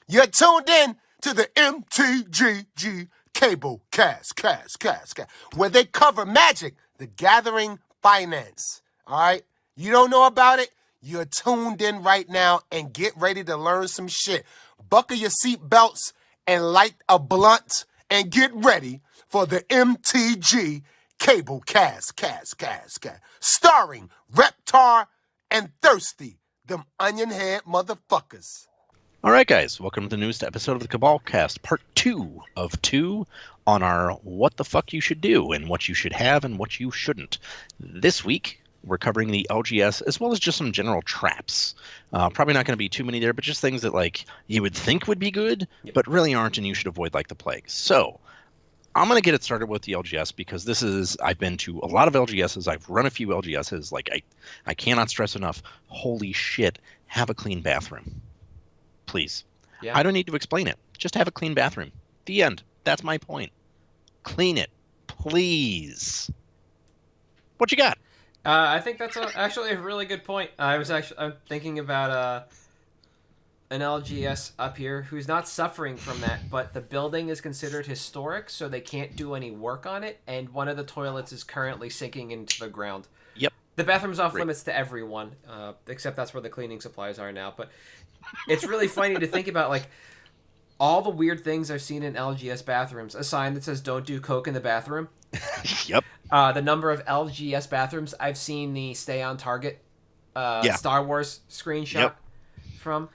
You're tuned in to the MtG Cable cast, where they cover Magic, the Gathering Finance. All right? You don't know about it? You're tuned in right now and get ready to learn some shit. Buckle your seat belts and light a blunt and get ready for the MtG Cable cast. Starring Reptar and Thirsty, them onion head motherfuckers. All right, guys, welcome to the newest episode of the Cabal Cast, part 2 of 2 on our what the fuck you should do and what you should have and what you shouldn't. This week, we're covering the LGS as well as just some general traps. Probably not going to be too many there, but just things that like you would think would be good, but really aren't and you should avoid like the plague. So I'm going to get it started with the LGS because I've been to a lot of LGSs. I've run a few LGSs. Like I cannot stress enough, holy shit, have a clean bathroom. Please. Yeah. I don't need to explain it. Just have a clean bathroom. The end. That's my point. Clean it. Please. What you got? I think that's actually a really good point. I'm thinking about an LGS up here who's not suffering from that, but the building is considered historic, so they can't do any work on it, and one of the toilets is currently sinking into the ground. Yep. The bathroom's off limits to everyone, except that's where the cleaning supplies are now, but it's really funny to think about, like, all the weird things I've seen in LGS bathrooms. A sign that says, don't do coke in the bathroom. Yep. The number of LGS bathrooms I've seen the Stay on Target Star Wars screenshot from.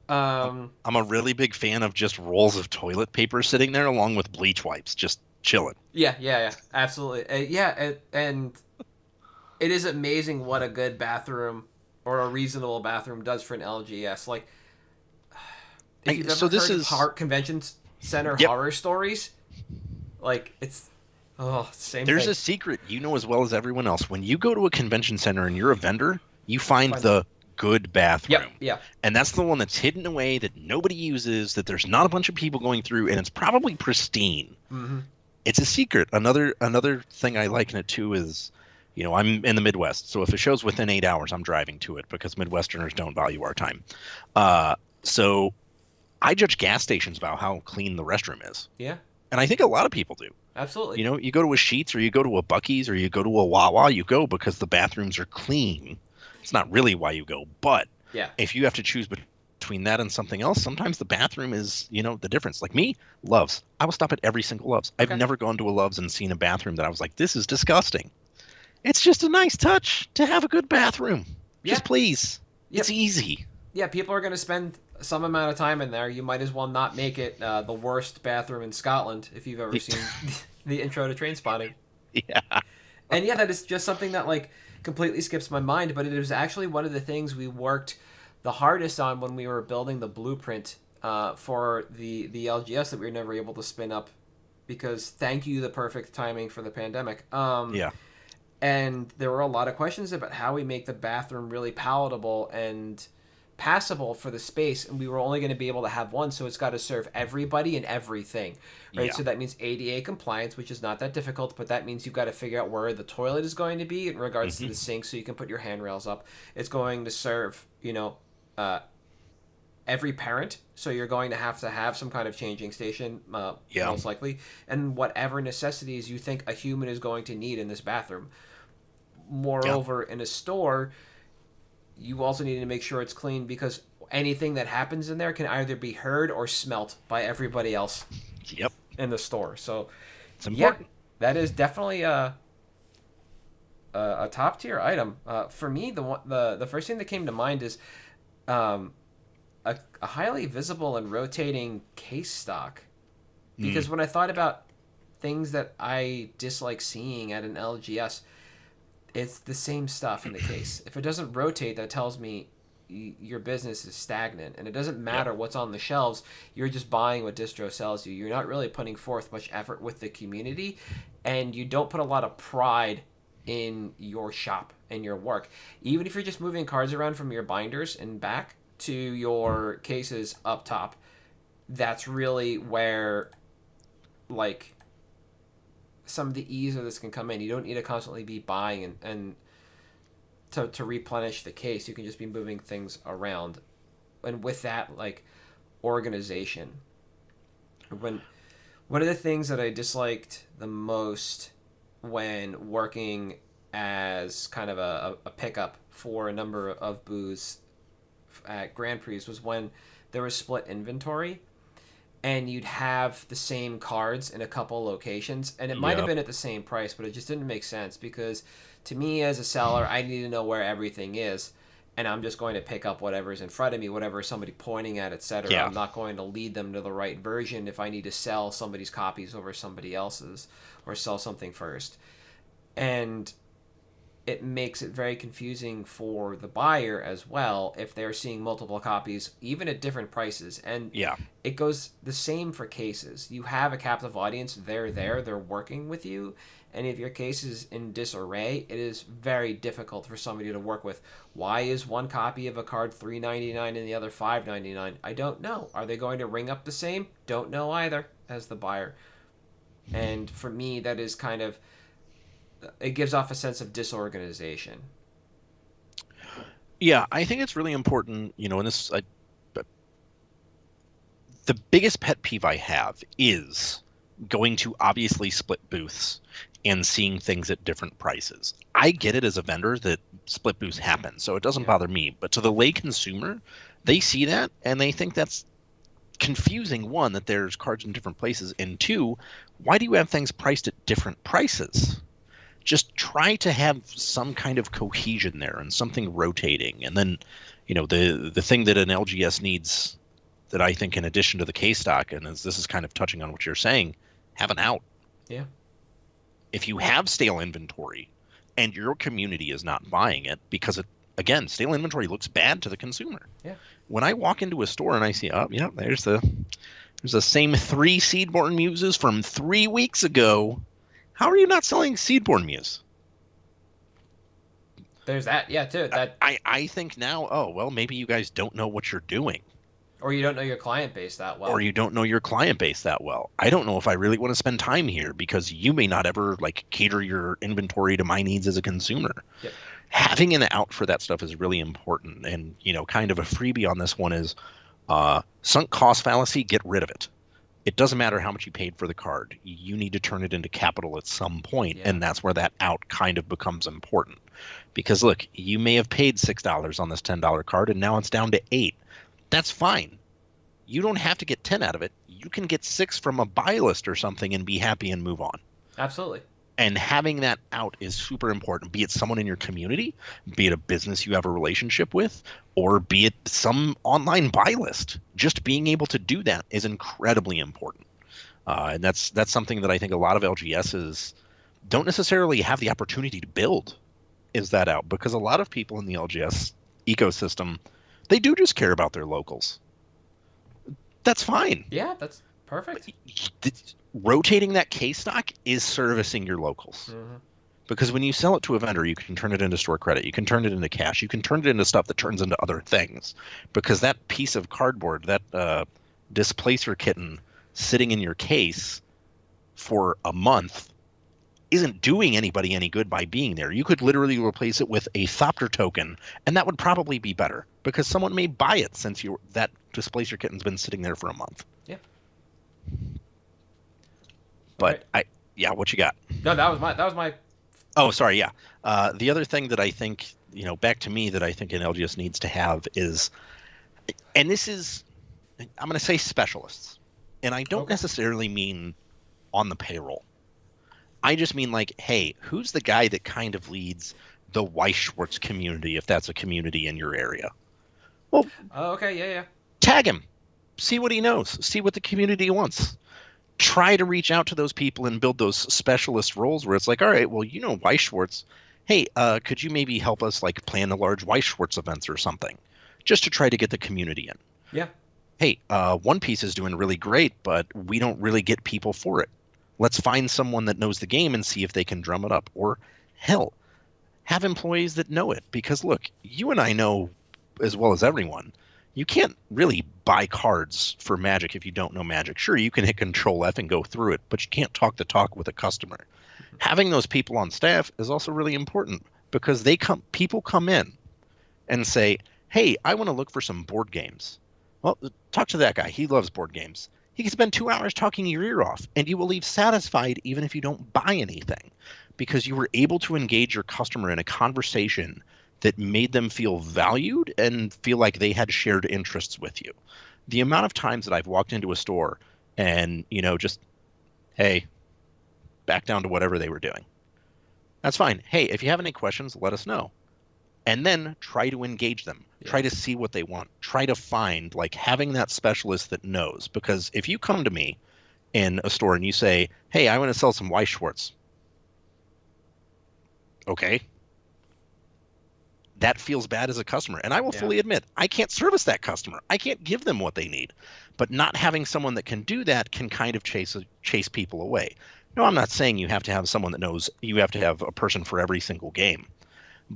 I'm a really big fan of just rolls of toilet paper sitting there along with bleach wipes, just chilling. Yeah, absolutely. And it is amazing what a good bathroom or a reasonable bathroom does for an LGS. Like, if you've ever heard of convention center horror stories, like, it's same There's thing. A secret you know as well as everyone else. When you go to a convention center and you're a vendor, you find the good bathroom. Yeah. And that's the one that's hidden away, that nobody uses, that there's not a bunch of people going through, and it's probably pristine. Mm-hmm. It's a secret. Another thing I like in it too is, you know, I'm in the Midwest, so if a show's within 8 hours, I'm driving to it because Midwesterners don't value our time. So I judge gas stations about how clean the restroom is. Yeah. And I think a lot of people do. Absolutely. You know, you go to a Sheetz or you go to a Buc-ee's or you go to a Wawa, you go because the bathrooms are clean. It's not really why you go, but if you have to choose between that and something else, sometimes the bathroom is, you know, the difference. Like me, Love's. I will stop at every single Love's. Okay. I've never gone to a Love's and seen a bathroom that I was like, this is disgusting. It's just a nice touch to have a good bathroom. Just please. Yep. It's easy. Yeah, people are going to spend some amount of time in there. You might as well not make it the worst bathroom in Scotland if you've ever seen the intro to Trainspotting. Yeah. And yeah, that is just something that like completely skips my mind, but it was actually one of the things we worked the hardest on when we were building the blueprint for the LGS that we were never able to spin up because thank you, the perfect timing for the pandemic. And there were a lot of questions about how we make the bathroom really palatable and passable for the space, and we were only going to be able to have one, so it's got to serve everybody and everything, right? So that means ADA compliance, which is not that difficult, but that means you've got to figure out where the toilet is going to be in regards to the sink so you can put your handrails up. It's going to serve, you know, every parent, so you're going to have some kind of changing station, most likely, and whatever necessities you think a human is going to need in this bathroom. Moreover, in a store, you also need to make sure it's clean because anything that happens in there can either be heard or smelt by everybody else in the store. So, it's important. That is definitely a top tier item. For me, the first thing that came to mind is a highly visible and rotating case stock. Because when I thought about things that I dislike seeing at an LGS, it's the same stuff in the case. If it doesn't rotate, that tells me your business is stagnant. And it doesn't matter what's on the shelves. You're just buying what distro sells you. You're not really putting forth much effort with the community. And you don't put a lot of pride in your shop and your work. Even if you're just moving cards around from your binders and back to your cases up top, that's really where, like, some of the ease of this can come in. You don't need to constantly be buying and to replenish the case. You can just be moving things around. And with that, like, organization. When one of the things that I disliked the most when working as kind of a pickup for a number of booths at Grand Prix was when there was split inventory and you'd have the same cards in a couple locations, and it might have Yep. been at the same price, but it just didn't make sense because to me as a seller, I need to know where everything is, and I'm just going to pick up whatever's in front of me, whatever somebody pointing at, etc. Yeah. I'm not going to lead them to the right version if I need to sell somebody's copies over somebody else's or sell something first. And it makes it very confusing for the buyer as well if they're seeing multiple copies, even at different prices. And Yeah. it goes the same for cases. You have a captive audience, they're working with you. And if your case is in disarray, it is very difficult for somebody to work with. Why is one copy of a card $3.99 and the other $5.99? I don't know. Are they going to ring up the same? Don't know either as the buyer. And for me, that is kind of, it gives off a sense of disorganization. Yeah, I think it's really important, and the biggest pet peeve I have is going to obviously split booths and seeing things at different prices. I get it as a vendor that split booths happen, so it doesn't bother me. But to the lay consumer, they see that and they think that's confusing. One, that there's cards in different places, and two, why do you have things priced at different prices? Just try to have some kind of cohesion there and something rotating. And then, the thing that an LGS needs that I think in addition to the K-Stock, and this is kind of touching on what you're saying, have an out. Yeah. If you have stale inventory and your community is not buying it because, again, stale inventory looks bad to the consumer. Yeah. When I walk into a store and I see, there's the same 3 Seedborn Muses from 3 weeks ago. How are you not selling Seedborn Muse? There's that, yeah, too. That I think now, maybe you guys don't know what you're doing. Or you don't know your client base that well. Or you don't know your client base that well. I don't know if I really want to spend time here because you may not ever cater your inventory to my needs as a consumer. Yep. Having an out for that stuff is really important. And, kind of a freebie on this one is sunk cost fallacy, get rid of it. It doesn't matter how much you paid for the card. You need to turn it into capital at some point, and that's where that out kind of becomes important. Because, look, you may have paid $6 on this $10 card, and now it's down to $8. That's fine. You don't have to get 10 out of it. You can get 6 from a buy list or something and be happy and move on. Absolutely. And having that out is super important, be it someone in your community, be it a business you have a relationship with, or be it some online buy list. Just being able to do that is incredibly important. And that's something that I think a lot of LGSs don't necessarily have the opportunity to build, is that out. Because a lot of people in the LGS ecosystem, they do just care about their locals. That's fine. Yeah, that's perfect. Rotating that K-Stock is servicing your locals. Mm-hmm. Because when you sell it to a vendor, you can turn it into store credit. You can turn it into cash. You can turn it into stuff that turns into other things. Because that piece of cardboard, that displacer kitten sitting in your case for a month isn't doing anybody any good by being there. You could literally replace it with a Thopter token, and that would probably be better. Because someone may buy it since that displacer kitten's been sitting there for a month. Yeah. But what you got? No, that was my. Oh, sorry. Yeah. The other thing that I think, back to me that I think an LGS needs to have is, and this is, I'm going to say specialists, and I don't necessarily mean on the payroll. I just mean hey, who's the guy that kind of leads the Weiss-Schwartz community, if that's a community in your area? Well, Yeah. Tag him. See what he knows. See what the community wants. Try to reach out to those people and build those specialist roles where it's all right, well, Weiss-Schwartz. Hey, could you maybe help us plan the large Weiss-Schwartz events or something, just to try to get the community in? Yeah. Hey, One Piece is doing really great, but we don't really get people for it. Let's find someone that knows the game and see if they can drum it up. Or, hell, have employees that know it. Because, look, you and I know as well as everyone, you can't really buy cards for Magic if you don't know Magic. Sure, you can hit Control F and go through it, but you can't talk the talk with a customer. Having those people on staff is also really important because people come in and say, hey, I want to look for some board games. Well, talk to that guy. He loves board games. He can spend 2 hours talking your ear off, and you will leave satisfied even if you don't buy anything, because you were able to engage your customer in a conversation that made them feel valued and feel like they had shared interests with you. The amount of times that I've walked into a store and, just, hey, back down to whatever they were doing. That's fine. Hey, if you have any questions, let us know. And then try to engage them. Yeah. Try to see what they want. Try to find, having that specialist that knows. Because if you come to me in a store and you say, hey, I want to sell some Weiss Schwartz. Okay. That feels bad as a customer. And I will fully admit, I can't service that customer. I can't give them what they need. But not having someone that can do that can kind of chase people away. No, I'm not saying you have to have someone that knows. You have to have a person for every single game.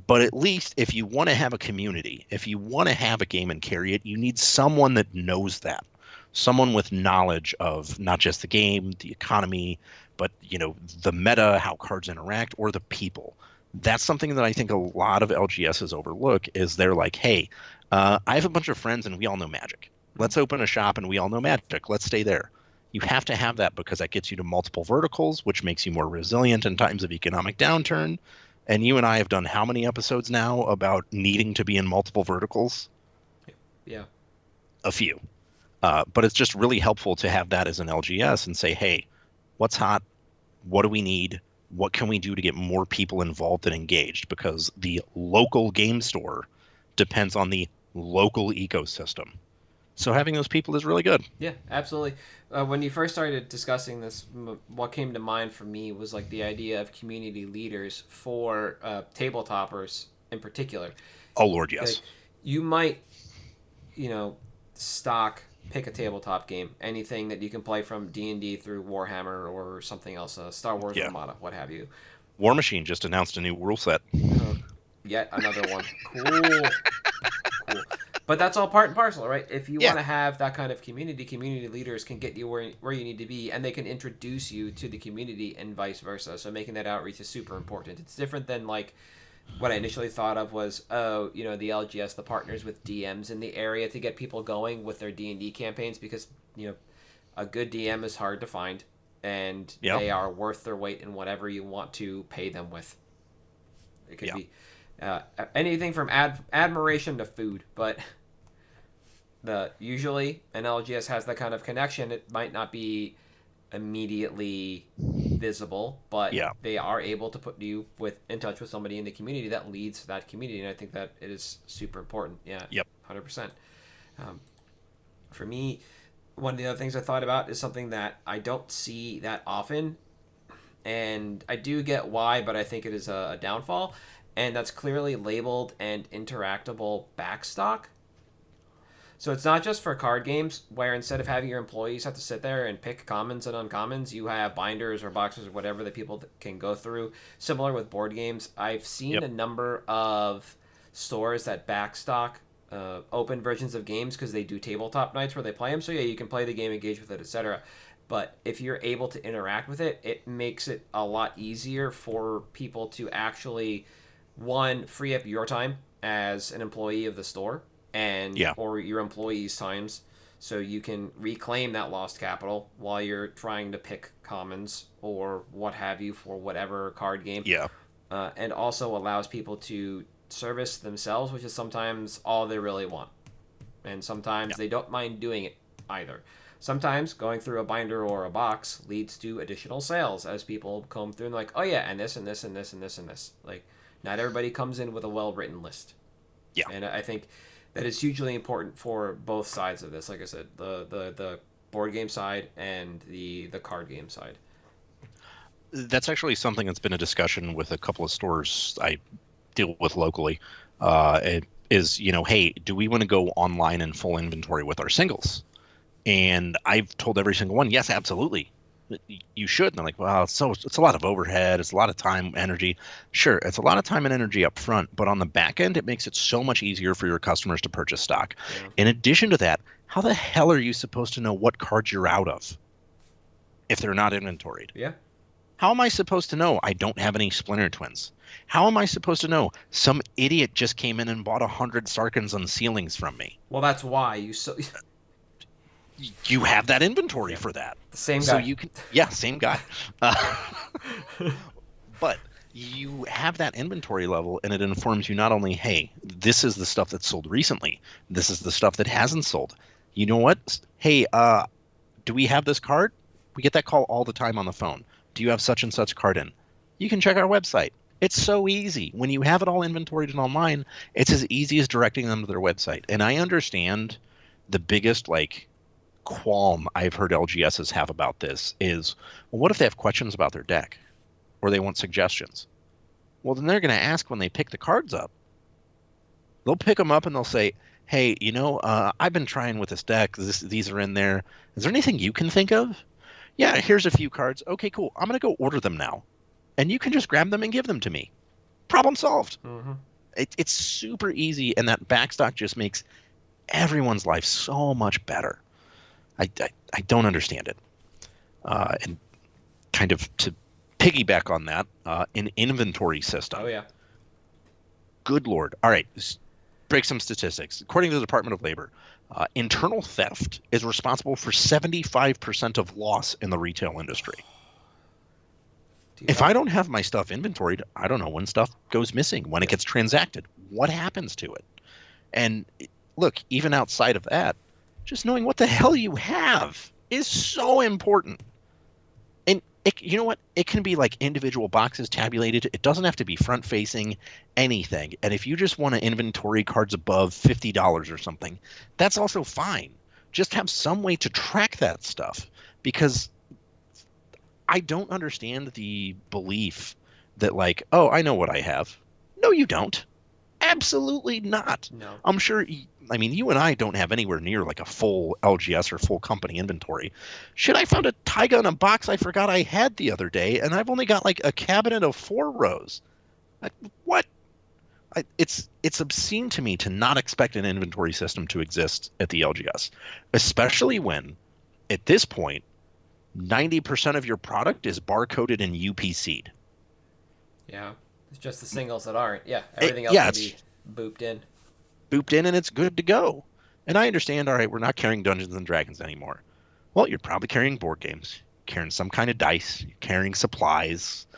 But at least if you want to have a community, if you want to have a game and carry it, you need someone that knows that. Someone with knowledge of not just the game, the economy, but the meta, how cards interact, or the people. That's something that I think a lot of LGSs overlook. Is they're like, hey, I have a bunch of friends and we all know Magic. Let's open a shop and we all know Magic. Let's stay there. You have to have that because that gets you to multiple verticals, which makes you more resilient in times of economic downturn. And you and I have done how many episodes now about needing to be in multiple verticals? Yeah. A few. But it's just really helpful to have that as an LGS and say, hey, what's hot? What do we need? What can we do to get more people involved and engaged? Because the local game store depends on the local ecosystem. So having those people is really good. Yeah, absolutely. When you first started discussing this, what came to mind for me was the idea of community leaders for tabletoppers in particular. Oh, Lord, yes. You might, pick a tabletop game, anything that you can play from D&D through Warhammer or something else, Star Wars Armada, what have you. War Machine just announced a new rule set. Yet another one. Cool. But that's all part and parcel, right? If you want to have that kind of community leaders can get you where you need to be, and they can introduce you to the community and vice versa. So making that outreach is super important. It's different than what I initially thought of was, the LGS, the partners with DMs in the area to get people going with their D&D campaigns, because, a good DM is hard to find, and they are worth their weight in whatever you want to pay them with. It could be anything from admiration to food, but usually an LGS has that kind of connection. It might not be immediately visible, but they are able to put you in touch with somebody in the community that leads that community, and I think that it is super important. 100%. For me, one of the other things I thought about is something that I don't see that often, and I do get why, but I think it is a downfall, and that's clearly labeled and interactable backstock. So it's not just for card games, where instead of having your employees have to sit there and pick commons and uncommons, you have binders or boxes or whatever that people can go through. Similar with board games, I've seen a number of stores that backstock open versions of games because they do tabletop nights where they play them. So you can play the game, engage with it, etc. But if you're able to interact with it, it makes it a lot easier for people to actually, one, free up your time as an employee of the store, or your employees' times, so you can reclaim that lost capital while you're trying to pick commons or what have you for whatever card game. And also allows people to service themselves, which is sometimes all they really want. And sometimes they don't mind doing it either. Sometimes going through a binder or a box leads to additional sales as people comb through and like, oh yeah, and this and this and this and this and this. Not everybody comes in with a well-written list. And I think that is hugely important for both sides of this. Like I said, the board game side and the card game side. That's actually something that's been a discussion with a couple of stores I deal with locally. It is, hey, do we want to go online in full inventory with our singles? And I've told every single one, yes, absolutely. You should. And they're like, well, it's a lot of overhead. It's a lot of time, energy. Sure, it's a lot of time and energy up front, but on the back end, it makes it so much easier for your customers to purchase stock. In addition to that, how the hell are you supposed to know what cards you're out of if they're not inventoried? How am I supposed to know I don't have any Splinter Twins? How am I supposed to know some idiot just came in and bought 100 Sarkans on ceilings from me? Well, that's why You have that inventory for that. The same So guy. you can, yeah, same guy. Uh, but you have that inventory level, and it informs you not only, hey, this is the stuff that's sold recently, this is the stuff that hasn't sold. You know what? Hey, do we have this card? We get that call all the time on the phone. Do you have such and such card in? You can check our website. It's so easy. When you have it all inventoried and online, it's as easy as directing them to their website. And I understand the biggest qualm I've heard LGSs have about this is, well, what if they have questions about their deck or they want suggestions? Well, then they're going to ask when they pick the cards up. They'll pick them up and they'll say, hey, I've been trying with this deck. These are in there. Is there anything you can think of? Yeah, here's a few cards. Okay, cool. I'm going to go order them now. And you can just grab them and give them to me. Problem solved. Mm-hmm. It's super easy, and that backstock just makes everyone's life so much better. I don't understand it. And kind of to piggyback on that, an inventory system. Oh, yeah. Good Lord. All right, break some statistics. According to the Department of Labor, internal theft is responsible for 75% of loss in the retail industry. If I don't have my stuff inventoried, I don't know when stuff goes missing, when it gets transacted, what happens to it. And look, even outside of that, just knowing what the hell you have is so important. And you know what? It can be like individual boxes tabulated. It doesn't have to be front facing, anything. And if you just want to inventory cards above $50 or something, that's also fine. Just have some way to track that stuff, because I don't understand the belief that oh, I know what I have. No, you don't. Absolutely not. No. I'm sure, you and I don't have anywhere near a full LGS or full company inventory. Shit, I found a Taiga in a box I forgot I had the other day, and I've only got a cabinet of 4 rows. What? It's obscene to me to not expect an inventory system to exist at the LGS, especially when, at this point, 90% of your product is barcoded and UPC'd. Yeah. It's just the singles that aren't. Yeah. Everything else can be booped in. Booped in, and it's good to go. And I understand, all right, we're not carrying Dungeons and Dragons anymore. Well, you're probably carrying board games, carrying some kind of dice, you're carrying supplies,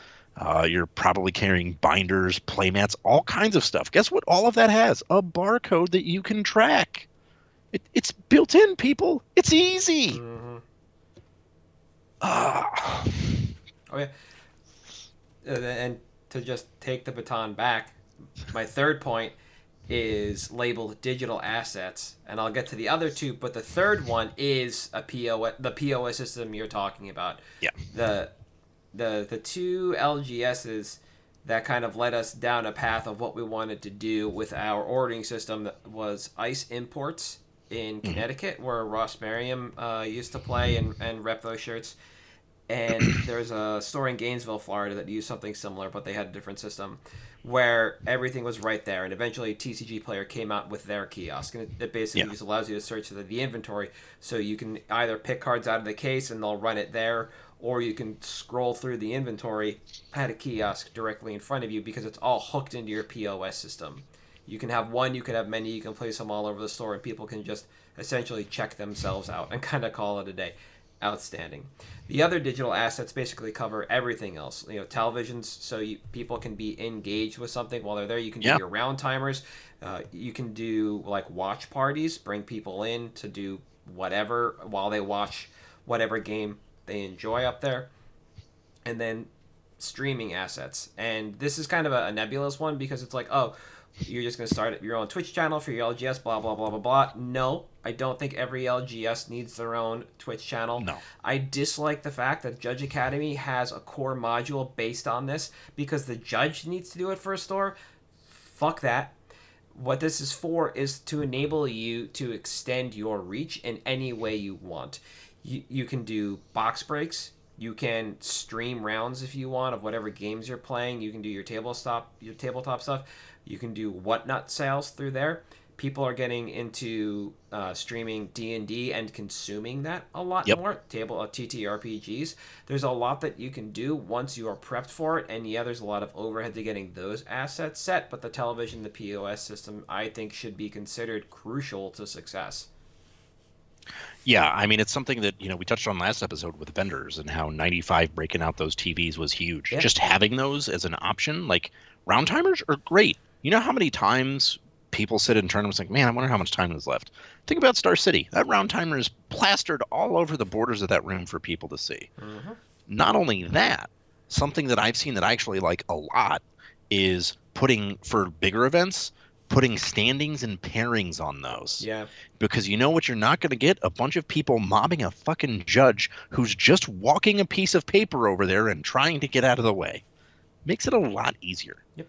you're probably carrying binders, playmats, all kinds of stuff. Guess what all of that has? A barcode that you can track. It's built in, people. It's easy. Mm-hmm. Oh yeah. And to just take the baton back, my third point is labeled digital assets, and I'll get to the other two, but the third one is the POS system you're talking about. Yeah. The two LGSs that kind of led us down a path of what we wanted to do with our ordering system was Ice Imports in Connecticut, where Ross Merriam used to play and rep those shirts. And there's a store in Gainesville, Florida that used something similar, but they had a different system where everything was right there. And eventually TCG Player came out with their kiosk. And it basically just allows you to search the inventory. So you can either pick cards out of the case and they'll run it there, or you can scroll through the inventory at a kiosk directly in front of you, because it's all hooked into your POS system. You can have one, you can have many, you can place them all over the store, and people can just essentially check themselves out and kind of call it a day. Outstanding. The other digital assets basically cover everything else. Televisions, so people can be engaged with something while they're there. You can do your round timers. You can do watch parties, bring people in to do whatever while they watch whatever game they enjoy up there. And then streaming assets. And this is kind of a nebulous one, because it's you're just going to start your own Twitch channel for your LGS, blah, blah, blah, blah, blah. No, I don't think every LGS needs their own Twitch channel. No. I dislike the fact that Judge Academy has a core module based on this, because the judge needs to do it for a store. Fuck that. What this is for is to enable you to extend your reach in any way you want. You can do box breaks. You can stream rounds if you want of whatever games you're playing. You can do your tabletop stuff. You can do whatnot sales through there. People are getting into streaming D&D and consuming that a lot more. TTRPGs. There's a lot that you can do once you are prepped for it. And there's a lot of overhead to getting those assets set. But the television, the POS system, I think should be considered crucial to success. Yeah, I mean, it's something that, we touched on last episode with vendors and how 95 breaking out those TVs was huge. Yeah. Just having those as an option, like round timers are great. You know how many times people sit in tournaments like, man, I wonder how much time is left. Think about Star City. That round timer is plastered all over the borders of that room for people to see. Mm-hmm. Not only that, something that I've seen that I actually like a lot is putting, for bigger events, putting standings and pairings on those. Yeah. Because you know what you're not going to get? A bunch of people mobbing a fucking judge who's just walking a piece of paper over there and trying to get out of the way. Makes it a lot easier. Yep.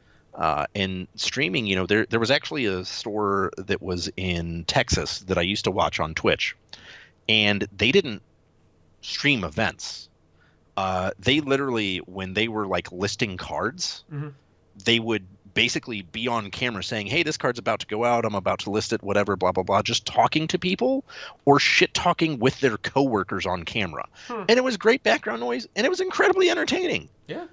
And streaming, there was actually a store that was in Texas that I used to watch on Twitch, and they didn't stream events. They literally, when they were like listing cards, Mm-hmm. they would basically be on camera saying, hey, this card's about to go out, I'm about to list it, whatever, blah, blah, blah, just talking to people or shit talking with their coworkers on camera. And it was great background noise, and it was incredibly entertaining. Yeah.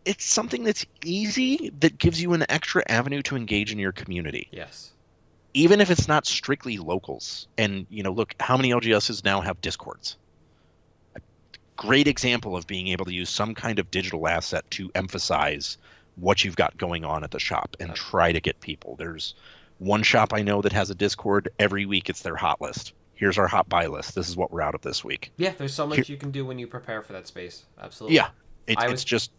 It's something that's easy that gives you an extra avenue to engage in your community. Yes. Even if it's not strictly locals. And, look, how many LGSs now have Discords? A great example of being able to use some kind of digital asset to emphasize what you've got going on at the shop and try to get people. There's one shop I know that has a Discord. Every week it's their hot list. Here's our hot buy list. This is what we're out of this week. Yeah, there's so much you can do when you prepare for that space. Absolutely. Yeah. It's just...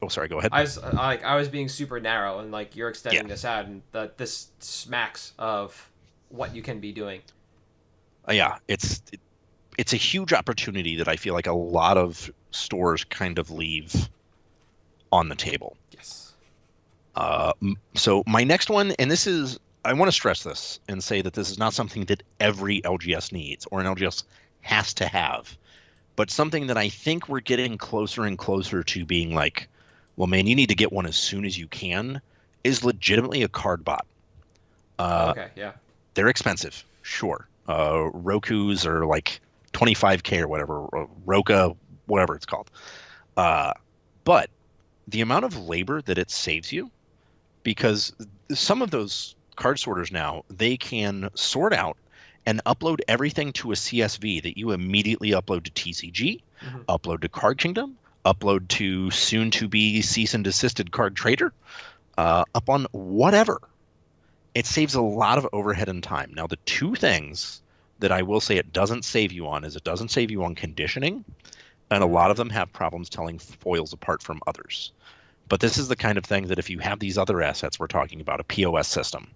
Oh, sorry, go ahead. I was being super narrow, and like you're extending this out, and this smacks of what you can be doing. Yeah, it's a huge opportunity that I feel like a lot of stores kind of leave on the table. Yes. So my next one, and this is, I want to stress this and say that this is not something that every LGS needs or an LGS has to have, but something that I think we're getting closer and closer to being like, well, man, you need to get one as soon as you can, is legitimately a card bot. Okay, yeah. They're expensive, sure. Roku's are like 25K or whatever, Roka, whatever it's called. But the amount of labor that it saves you, because some of those card sorters now, they can sort out and upload everything to a CSV that you immediately upload to TCG, upload to Card Kingdom, upload to soon-to-be cease and desisted Card Trader, up on whatever. It saves a lot of overhead and time. Now, the two things that I will say it doesn't save you on is it doesn't save you on conditioning, and a lot of them have problems telling foils apart from others. But this is the kind of thing that if you have these other assets we're talking about, a POS system,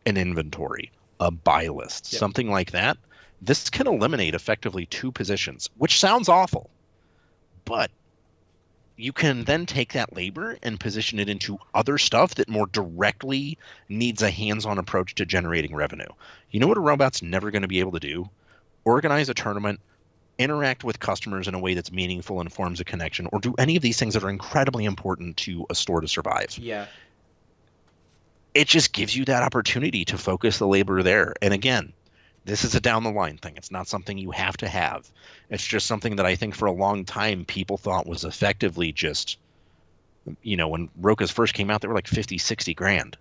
an inventory, a buy list, something like that, this can eliminate effectively two positions, which sounds awful. But you can then take that labor and position it into other stuff that more directly needs a hands-on approach to generating revenue. You know what a robot's never going to be able to do? Organize a tournament, interact with customers in a way that's meaningful and forms a connection, or do any of these things that are incredibly important to a store to survive. Yeah. It just gives you that opportunity to focus the labor there. And again, this is a down the line thing. It's not something you have to have. It's just something that I think for a long time people thought was effectively just, when Rokas first came out, they were like 50, 60 grand.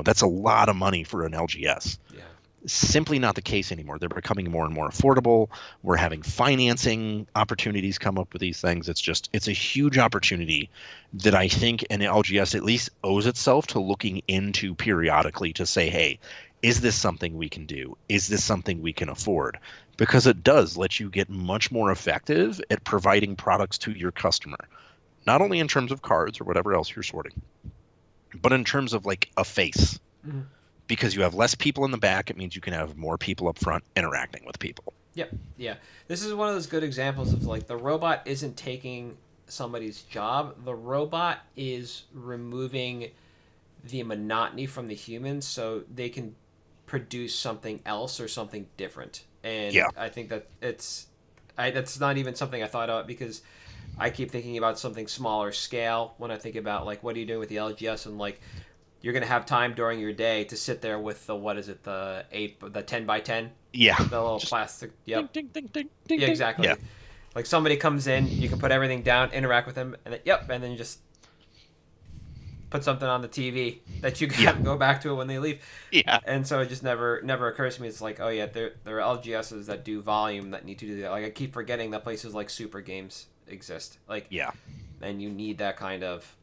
That's a lot of money for an LGS. Yeah. Simply not the case anymore. They're becoming more and more affordable. We're having financing opportunities come up with these things. It's a huge opportunity that I think an LGS at least owes itself to looking into periodically to say, hey, is this something we can do? Is this something we can afford? Because it does let you get much more effective at providing products to your customer, not only in terms of cards or whatever else you're sorting, but in terms of like a face. Mm-hmm. Because you have less people in the back, it means you can have more people up front interacting with people. Yep. Yeah. This is one of those good examples of like the robot isn't taking somebody's job. The robot is removing the monotony from the humans so they can produce something else or something different. And I think that that's not even something I thought of because I keep thinking about something smaller scale when I think about like what are you doing with the LGS and like you're going to have time during your day to sit there with the 10 by 10? Yeah. The little plastic. Yep. Ding, ding, ding, ding, yeah, exactly. Yeah. Like somebody comes in, you can put everything down, interact with them, and then, and then you just... put something on the TV that you can go back to it when they leave. Yeah. And so it just never occurs to me. It's like, oh yeah, there are LGSs that do volume that need to do that. Like I keep forgetting that places like Super Games exist. Like Yeah. And you need that kind of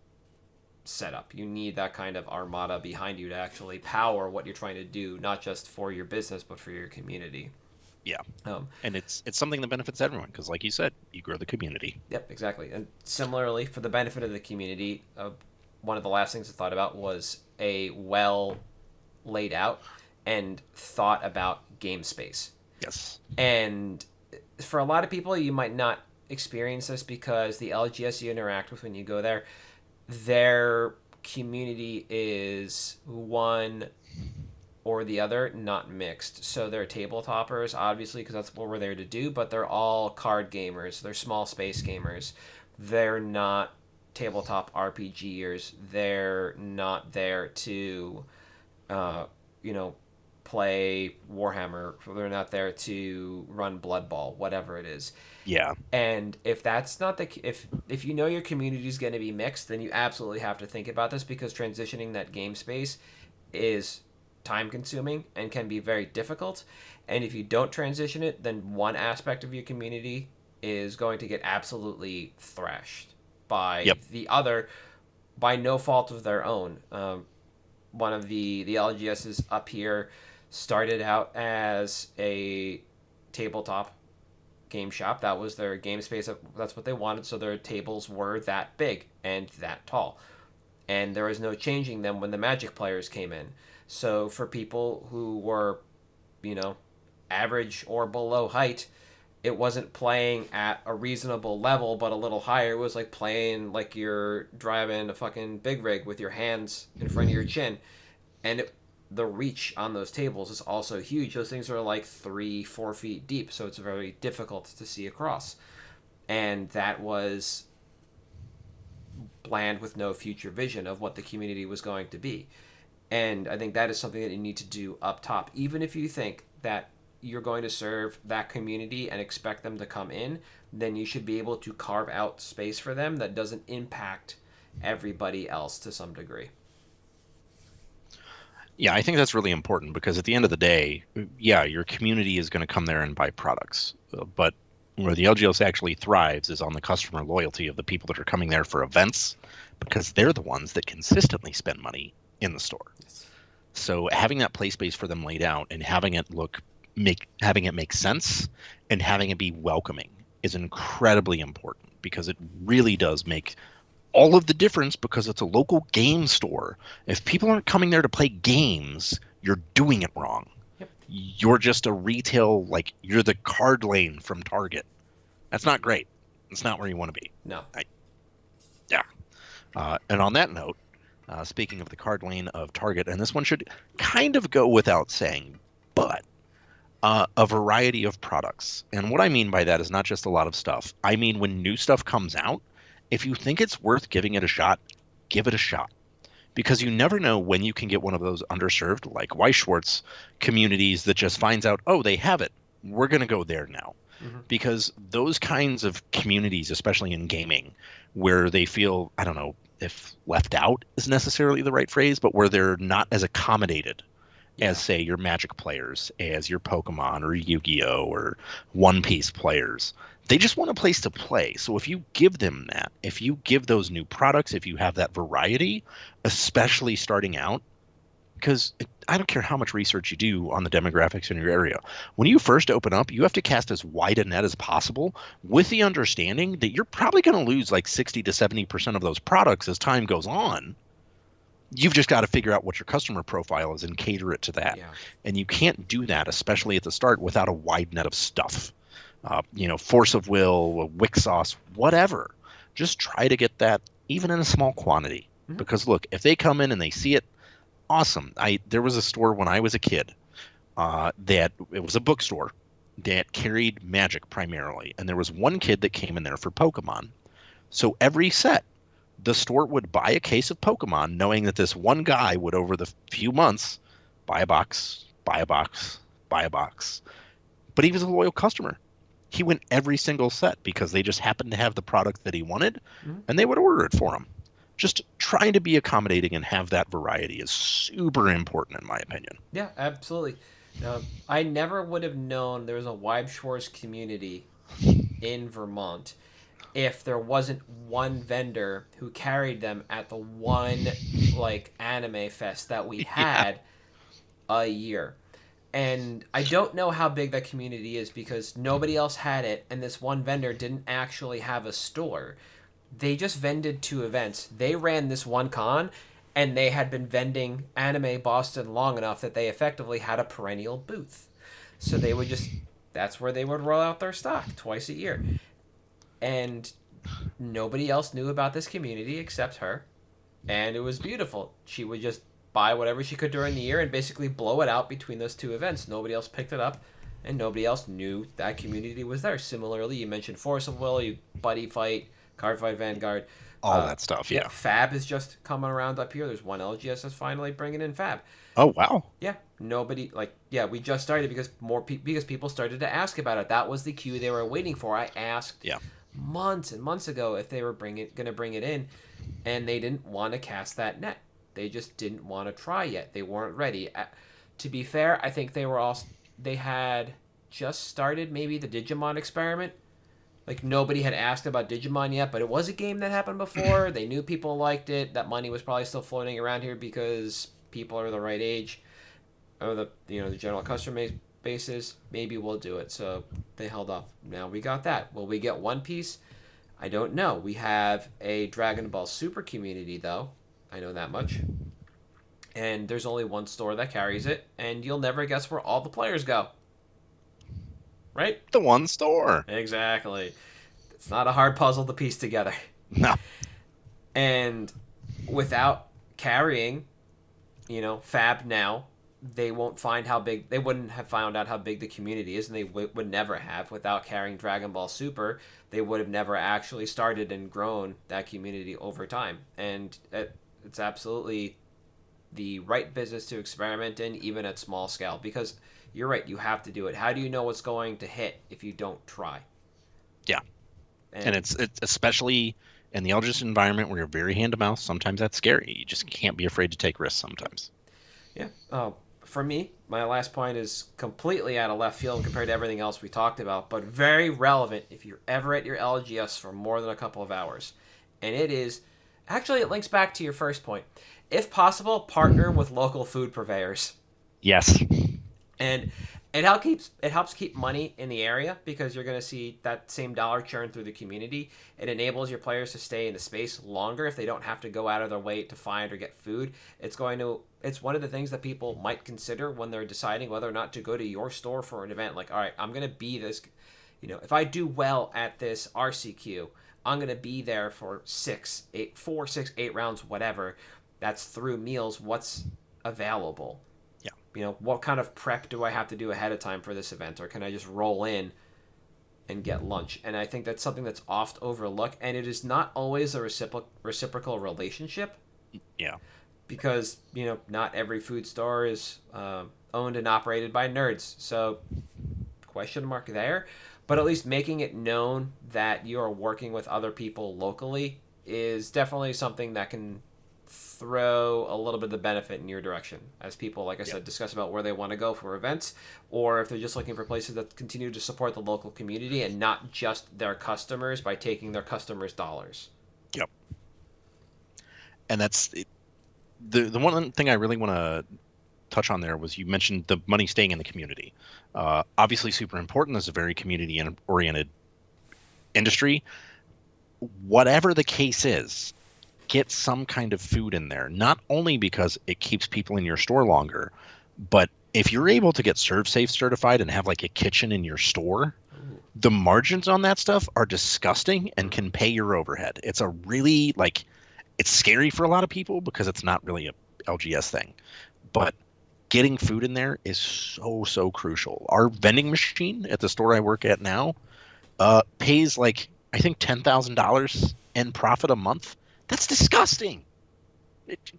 setup. You need that kind of armada behind you to actually power what you're trying to do, not just for your business but for your community. Yeah. And it's something that benefits everyone because, like you said, you grow the community. Yep, exactly. And similarly, for the benefit of the community, one of the last things I thought about was a well laid out and thought about game space. Yes. And for a lot of people, you might not experience this because the LGS you interact with when you go there, their community is one or the other, not mixed. So they're tabletoppers, obviously, because that's what we're there to do, but they're all card gamers. They're small space gamers. They're not tabletop RPGers. They're not there to, play Warhammer. They're not there to run Blood Bowl, whatever it is. Yeah. And if that's not if you know your community is going to be mixed, then you absolutely have to think about this because transitioning that game space is time consuming and can be very difficult. And if you don't transition it, then one aspect of your community is going to get absolutely thrashed by the other by no fault of their own. One of the LGSs up here started out as a tabletop game shop. That was their game space. That's what they wanted. So their tables were that big and that tall. And there was no changing them when the Magic players came in. So for people who were, average or below height, it wasn't playing at a reasonable level, but a little higher. It was like playing like you're driving a fucking big rig with your hands in front of your chin. And the reach on those tables is also huge. Those things are like 3-4 feet deep, so it's very difficult to see across. And that was bland with no future vision of what the community was going to be. And I think that is something that you need to do up top. Even if you think that you're going to serve that community and expect them to come in, then you should be able to carve out space for them that doesn't impact everybody else to some degree. Yeah, I think that's really important because at the end of the day, your community is going to come there and buy products. But where the LGS actually thrives is on the customer loyalty of the people that are coming there for events because they're the ones that consistently spend money in the store. Yes. So having that play space for them laid out and having it make sense and having it be welcoming is incredibly important because it really does make all of the difference because it's a local game store. If people aren't coming there to play games, you're doing it wrong. Yep. You're just a retail, you're the card lane from Target. That's not great. It's not where you want to be. No. And on that note, speaking of the card lane of Target, and this one should kind of go without saying, but a variety of products. And what I mean by that is not just a lot of stuff. I mean, when new stuff comes out, if you think it's worth giving it a shot, give it a shot. Because you never know when you can get one of those underserved, like Weiss-Schwarz communities that just finds out, oh, they have it. We're going to go there now. Mm-hmm. Because those kinds of communities, especially in gaming, where they feel, I don't know if left out is necessarily the right phrase, but where they're not as accommodated as, say, your Magic players, as your Pokemon or Yu-Gi-Oh! Or One Piece players. They just want a place to play. So if you give them that, if you give those new products, if you have that variety, especially starting out, because I don't care how much research you do on the demographics in your area. When you first open up, you have to cast as wide a net as possible with the understanding that you're probably going to lose like 60 to 70% of those products as time goes on. You've just got to figure out what your customer profile is and cater it to that. Yeah. And you can't do that, especially at the start, without a wide net of stuff. Force of will, wick sauce, whatever. Just try to get that even in a small quantity. Mm-hmm. Because look, if they come in and they see it, awesome. There was a store when I was a kid that it was a bookstore that carried Magic primarily. And there was one kid that came in there for Pokemon. So every set, the store would buy a case of Pokemon, knowing that this one guy would, over the few months, buy a box, buy a box, buy a box. But he was a loyal customer. He went every single set because they just happened to have the product that he wanted, and they would order it for him. Just trying to be accommodating and have that variety is super important in my opinion. Yeah, absolutely. I never would have known there was a Weib Schwartz community in Vermont if there wasn't one vendor who carried them at the one like anime fest that we Yeah. had a year. And I don't know how big that community is because nobody else had it, and this one vendor didn't actually have a store. They just vended 2 events. They ran this one con, and they had been vending Anime Boston long enough that they effectively had a perennial booth. So they would just, that's where they would roll out their stock twice a year. And nobody else knew about this community except her. And it was beautiful. She would just buy whatever she could during the year and basically blow it out between those 2 events. Nobody else picked it up, and nobody else knew that community was there. Similarly, you mentioned Force of Will, you Buddy Fight, Card Fight Vanguard. All that stuff, yeah. Fab is just coming around up here. There's one LGS that's finally bringing in Fab. Oh, wow. Yeah, nobody we just started because because people started to ask about it. That was the queue they were waiting for. I asked months and months ago if they were going to bring it in, and they didn't want to cast that net. They just didn't want to try yet. They weren't ready. To be fair, I think they had just started maybe the Digimon experiment. Like, nobody had asked about Digimon yet, but it was a game that happened before. They knew people liked it. That money was probably still floating around here because people are the right age, or the general customer basis. Maybe we'll do it. So they held off. Now we got that. Will we get One Piece? I don't know. We have a Dragon Ball Super community, though. I know that much. And there's only one store that carries it, and you'll never guess where all the players go. Right? The one store. Exactly. It's not a hard puzzle to piece together. No. And without carrying, Fab now, they wouldn't have found out how big the community is, and they would never have. Without carrying Dragon Ball Super, they would have never actually started and grown that community over time. And it's absolutely the right business to experiment in, even at small scale, because you're right, you have to do it. How do you know what's going to hit if you don't try? Yeah. And it's especially in the LGS environment where you're very hand to mouth, sometimes that's scary. You just can't be afraid to take risks sometimes. Yeah. For me, my last point is completely out of left field compared to everything else we talked about, but very relevant if you're ever at your LGS for more than a couple of hours. And it links back to your first point. If possible, partner with local food purveyors. Yes. And it helps keep money in the area because you're going to see that same dollar churn through the community. It enables your players to stay in the space longer if they don't have to go out of their way to find or get food. It's one of the things that people might consider when they're deciding whether or not to go to your store for an event. Like, all right, I'm going to be this, if I do well at this RCQ, I'm going to be there for 4, 6, 8 rounds, whatever. That's through meals. What's available? What kind of prep do I have to do ahead of time for this event? Or can I just roll in and get lunch? And I think that's something that's oft overlooked. And it is not always a reciprocal relationship. Yeah. Because, not every food store is owned and operated by nerds. So, question mark there. But at least making it known that you are working with other people locally is definitely something that can throw a little bit of the benefit in your direction as people, like I said, discuss about where they want to go for events, or if they're just looking for places that continue to support the local community and not just their customers by taking their customers' dollars. Yep. And that's the one thing I really want to touch on there was you mentioned the money staying in the community. Obviously super important. It's a very community-oriented industry. Whatever the case is, get some kind of food in there, not only because it keeps people in your store longer, but if you're able to get ServSafe certified and have like a kitchen in your store, the margins on that stuff are disgusting and can pay your overhead. It's a really it's scary for a lot of people because it's not really a LGS thing, but getting food in there is so crucial. Our vending machine at the store I work at now pays I think $10,000 in profit a month. That's disgusting.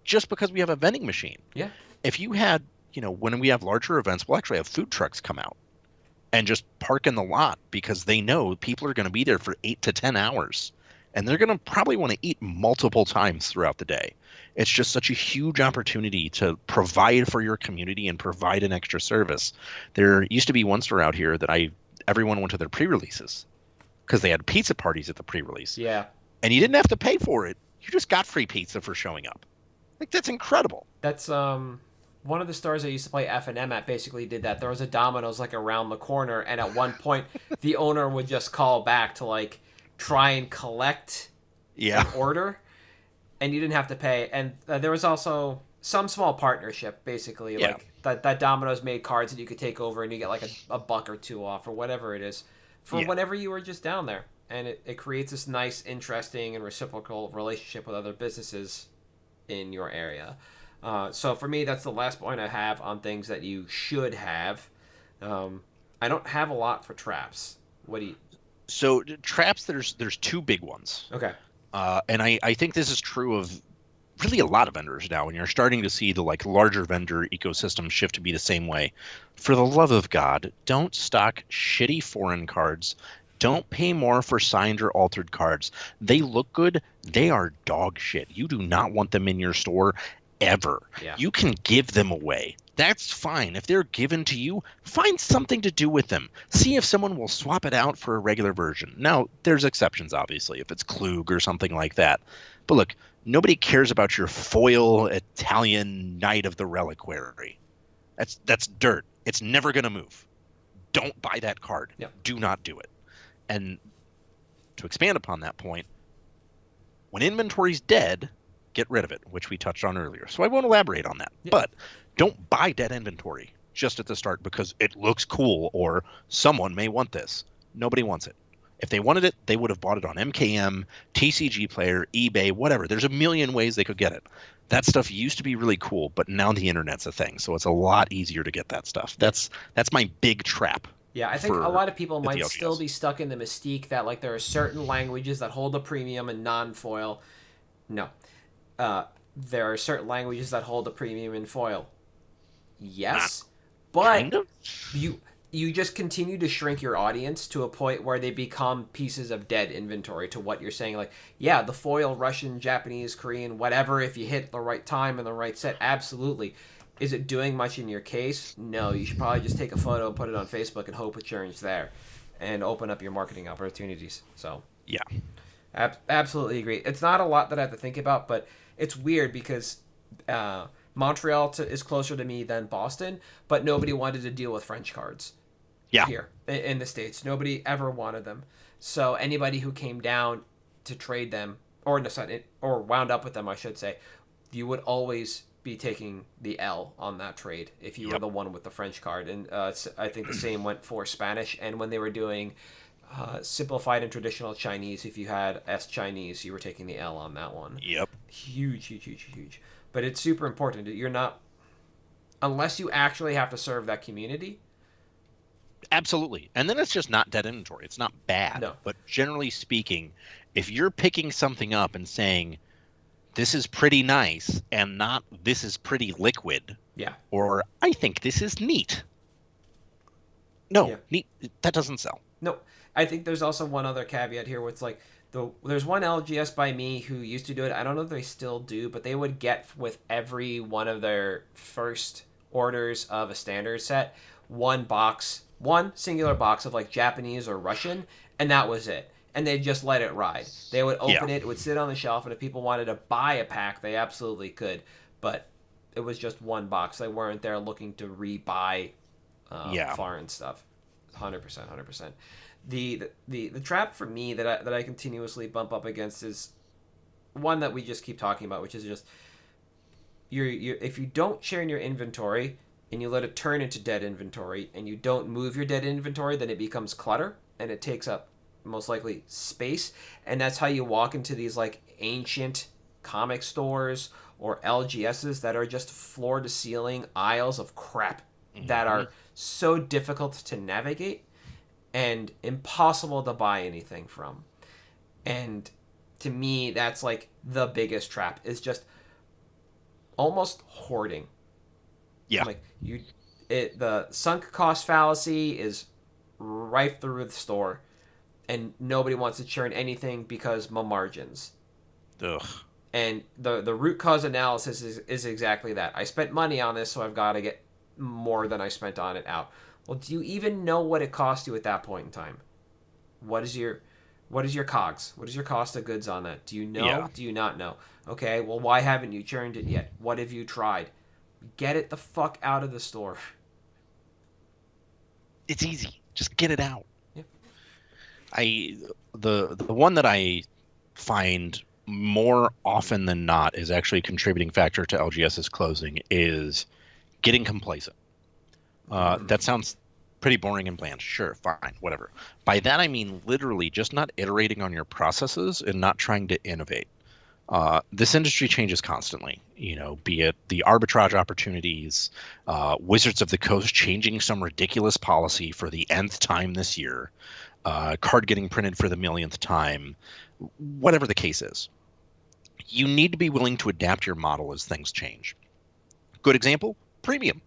Just because we have a vending machine. Yeah. If you had, when we have larger events, we'll actually have food trucks come out and just park in the lot because they know people are going to be there for 8 to 10 hours. and they're going to probably want to eat multiple times throughout the day. It's just such a huge opportunity to provide for your community and provide an extra service. There used to be one store out here that everyone went to their pre-releases because they had pizza parties at the pre-release. Yeah. And you didn't have to pay for it. You just got free pizza for showing up. Like, that's incredible. That's one of the stores I used to play F&M at basically did that. There was a Domino's like around the corner, and at one point the owner would just call back to like try and collect an order, and you didn't have to pay. And there was also some small partnership, basically, like that Domino's made cards that you could take over, and you get like a buck or two off or whatever it is for whenever you were just down there. And it creates this nice, interesting, and reciprocal relationship with other businesses in your area. So for me, that's the last point I have on things that you should have. I don't have a lot for traps. What do you? So traps, there's two big ones. Okay. And I think this is true of really a lot of vendors now, and you're starting to see the like larger vendor ecosystem shift to be the same way. For the love of God, don't stock shitty foreign cards. Don't pay more for signed or altered cards. They look good. They are dog shit. You do not want them in your store ever. Yeah. You can give them away. That's fine. If they're given to you, find something to do with them. See if someone will swap it out for a regular version. Now, there's exceptions, obviously, if it's Klug or something like that. But look, nobody cares about your foil Italian Knight of the Reliquary. That's dirt. It's never going to move. Don't buy that card. Yep. Do not do it. And to expand upon that point, when inventory's dead, get rid of it, which we touched on earlier. So I won't elaborate on that. Yeah. But don't buy dead inventory just at the start because it looks cool or someone may want this. Nobody wants it. If they wanted it, they would have bought it on MKM, TCG Player, eBay, whatever. There's a million ways they could get it. That stuff used to be really cool, but now the internet's a thing, so it's a lot easier to get that stuff. That's my big trap. Yeah, I think a lot of people might still be stuck in the mystique that like there are certain languages that hold a premium in non-foil. No. There are certain languages that hold a premium in foil. Yes, but kind of. you just continue to shrink your audience to a point where they become pieces of dead inventory to what you're saying. Like, yeah, the foil, Russian, Japanese, Korean, whatever, if you hit the right time and the right set, absolutely. Is it doing much in your case? No, you should probably just take a photo and put it on Facebook and hope it turns there and open up your marketing opportunities. So, yeah. Absolutely agree. It's not a lot that I have to think about, but it's weird because Montreal is closer to me than Boston, but nobody wanted to deal with French cards here in the States. Nobody ever wanted them. So anybody who came down to trade them, or wound up with them, I should say, you would always be taking the L on that trade if you were the one with the French card. And I think the same went for Spanish. And when they were doing simplified and traditional Chinese, if you had S Chinese, you were taking the L on that one. Yep. Huge. But it's super important. You're not, unless you actually have to serve that community. Absolutely. And then it's just not dead inventory. It's not bad. No. But generally speaking, if you're picking something up and saying, this is pretty nice, and not this is pretty liquid. Yeah. Or I think this is neat. No, neat. That doesn't sell. No. I think there's also one other caveat here where it's like, there's one LGS by me who used to do it. I don't know if they still do, but they would get with every one of their first orders of a standard set, one singular box of like Japanese or Russian, and that was it. And they'd just let it ride. They would open it would sit on the shelf, and if people wanted to buy a pack, they absolutely could. But it was just one box. They weren't there looking to rebuy foreign stuff. 100%. The trap for me that I continuously bump up against is one that we just keep talking about, which is just if you don't share in your inventory and you let it turn into dead inventory and you don't move your dead inventory, then it becomes clutter and it takes up most likely space. And that's how you walk into these like ancient comic stores or LGSs that are just floor to ceiling aisles of crap that are so difficult to navigate and impossible to buy anything from. And to me, that's like the biggest trap, is just almost hoarding. Yeah. Like the sunk cost fallacy is rife through the store. and nobody wants to churn anything because my margins. Ugh. And the root cause analysis is exactly that. I spent money on this, so I've got to get more than I spent on it out. Well, do you even know what it cost you at that point in time? What is your COGS? What is your cost of goods on that? Do you know? Yeah. Do you not know? Okay, well, why haven't you churned it yet? What have you tried? Get it the fuck out of the store. It's easy. Just get it out. Yeah. The one that I find more often than not is actually a contributing factor to LGS's closing is getting complacent. That sounds pretty boring and bland. Sure, fine, whatever. By that I mean literally just not iterating on your processes and not trying to innovate. This industry changes constantly, be it the arbitrage opportunities, Wizards of the Coast changing some ridiculous policy for the nth time this year, card getting printed for the millionth time, whatever the case is. You need to be willing to adapt your model as things change. Good example, Premium.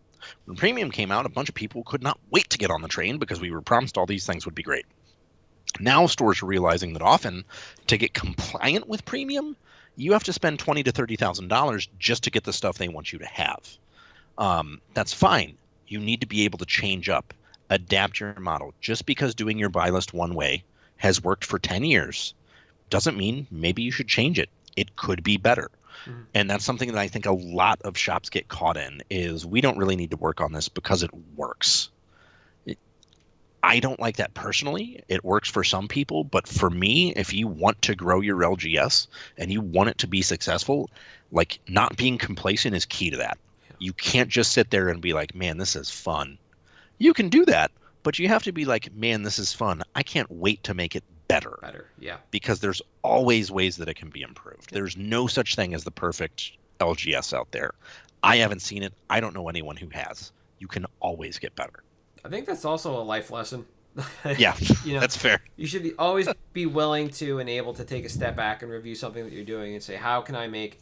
When Premium came out, a bunch of people could not wait to get on the train because we were promised all these things would be great. Now stores are realizing that often to get compliant with Premium, you have to spend $20,000 to $30,000 just to get the stuff they want you to have. That's fine. You need to be able to change up, adapt your model. Just because doing your buy list one way has worked for 10 years doesn't mean maybe you should change it. It could be better. Mm-hmm. And that's something that I think a lot of shops get caught in is we don't really need to work on this because it works. I don't like that personally. It works for some people, but for me, if you want to grow your LGS and you want it to be successful, like not being complacent is key to that. Yeah. You can't just sit there and be like, man, this is fun. You can do that, but you have to be like, man, this is fun. I can't wait to make it better. Yeah. Because there's always ways that it can be improved. There's no such thing as the perfect LGS out there. I haven't seen it. I don't know anyone who has. You can always get better. I think that's also a life lesson. Yeah, that's fair. You should always be willing to and able to take a step back and review something that you're doing and say, how can I make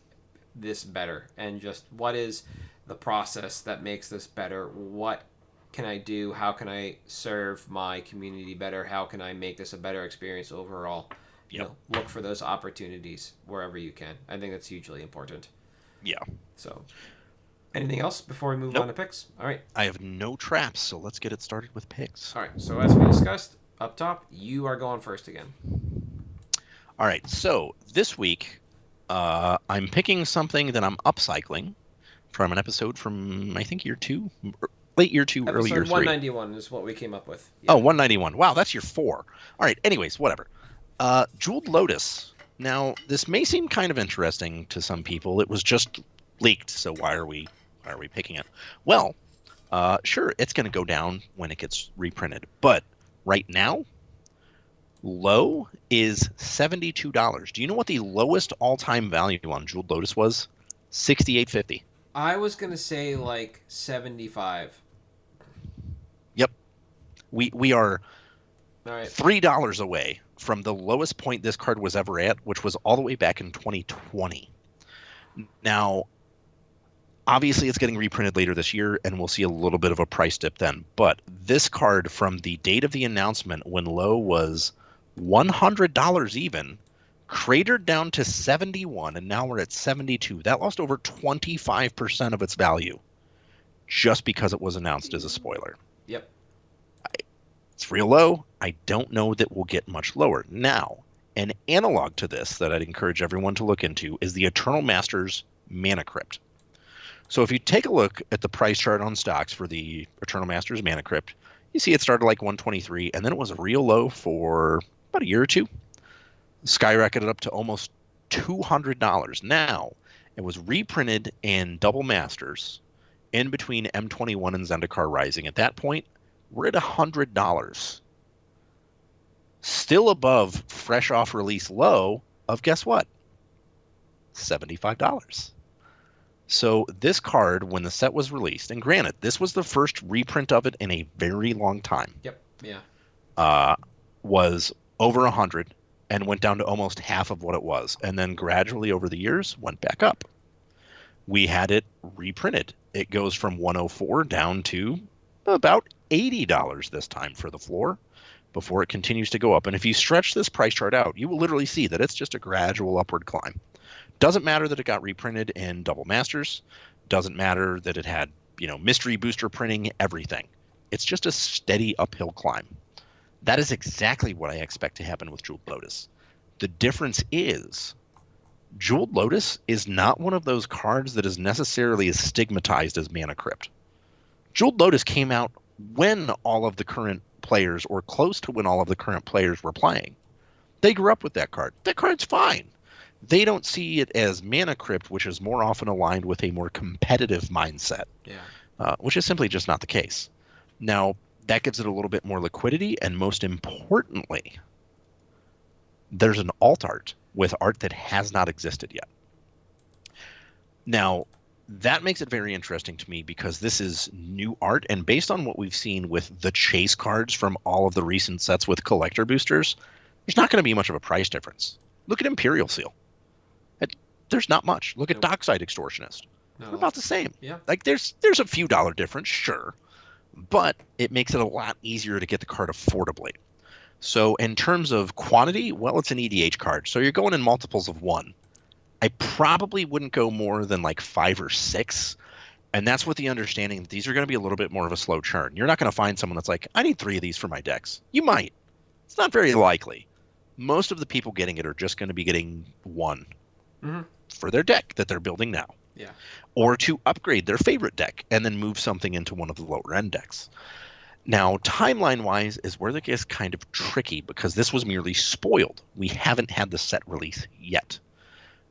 this better? And just what is the process that makes this better? What can I do? How can I serve my community better? How can I make this a better experience overall? Yep. Look for those opportunities wherever you can. I think that's hugely important. Yeah. So, anything else before we move on to picks? All right. I have no traps, so let's get it started with picks. All right. So as we discussed up top, you are going first again. All right. So this week, I'm picking something that I'm upcycling from an episode from, I think, year 2. Late year 2, early year 3. 191 is what we came up with. Yeah. Oh, 191. Wow, that's your 4. All right. Anyways, whatever. Jeweled Lotus. Now, this may seem kind of interesting to some people. It was just leaked, so why are we picking it? Well, sure, it's going to go down when it gets reprinted. But right now, low is $72. Do you know what the lowest all-time value on Jeweled Lotus was? $68.50. I was going to say like 75. Yep. We are all right. $3 away from the lowest point this card was ever at, which was all the way back in 2020. Now, obviously it's getting reprinted later this year, and we'll see a little bit of a price dip then. But this card, from the date of the announcement when low was $100 even, cratered down to 71, and now we're at 72. That lost over 25% of its value just because it was announced as a spoiler. Yep. It's real low. I don't know that we'll get much lower. Now, an analog to this that I'd encourage everyone to look into is the Eternal Masters Mana Crypt. So if you take a look at the price chart on stocks for the Eternal Masters Mana Crypt, you see it started like 123, and then it was real low for about a year or two. Skyrocketed up to almost $200. Now, it was reprinted in Double Masters in between M21 and Zendikar Rising. At that point, we're at $100. Still above fresh off release low of, guess what? $75. So this card, when the set was released, and granted, this was the first reprint of it in a very long time. Yep. Yeah. Was over 100 and went down to almost half of what it was, and then gradually over the years went back up. We had it reprinted. It goes from 104 down to about $80 this time for the floor. before it continues to go up. And if you stretch this price chart out, you will literally see that it's just a gradual upward climb. Doesn't matter that it got reprinted in double masters. Doesn't matter that it had, mystery booster printing, everything. It's just a steady uphill climb. That is exactly what I expect to happen with Jeweled Lotus. The difference is Jeweled Lotus is not one of those cards that is necessarily as stigmatized as Mana Crypt. Jeweled Lotus came out when all of the current players, or close to when all of the current players were playing. They grew up with that card. That card's fine. They don't see it as Mana Crypt, which is more often aligned with a more competitive mindset, which is simply just not the case. Now, that gives it a little bit more liquidity, and most importantly, there's an alt art with art that has not existed yet. Now, that makes it very interesting to me because this is new art, and based on what we've seen with the chase cards from all of the recent sets with collector boosters, there's not going to be much of a price difference. Look at Imperial Seal. There's not much. Look at Dockside Extortionist. They're about the same. Yeah. Like there's a few dollar difference, sure, but it makes it a lot easier to get the card affordably. So in terms of quantity, well, it's an EDH card, so you're going in multiples of 1. I probably wouldn't go more than like 5 or 6, and that's with the understanding that these are going to be a little bit more of a slow churn. You're not going to find someone that's like, I need 3 of these for my decks. You might. It's not very likely. Most of the people getting it are just going to be getting 1 for their deck that they're building now. Yeah. Or to upgrade their favorite deck and then move something into one of the lower end decks. Now, timeline-wise is where it gets kind of tricky because this was merely spoiled. We haven't had the set release yet.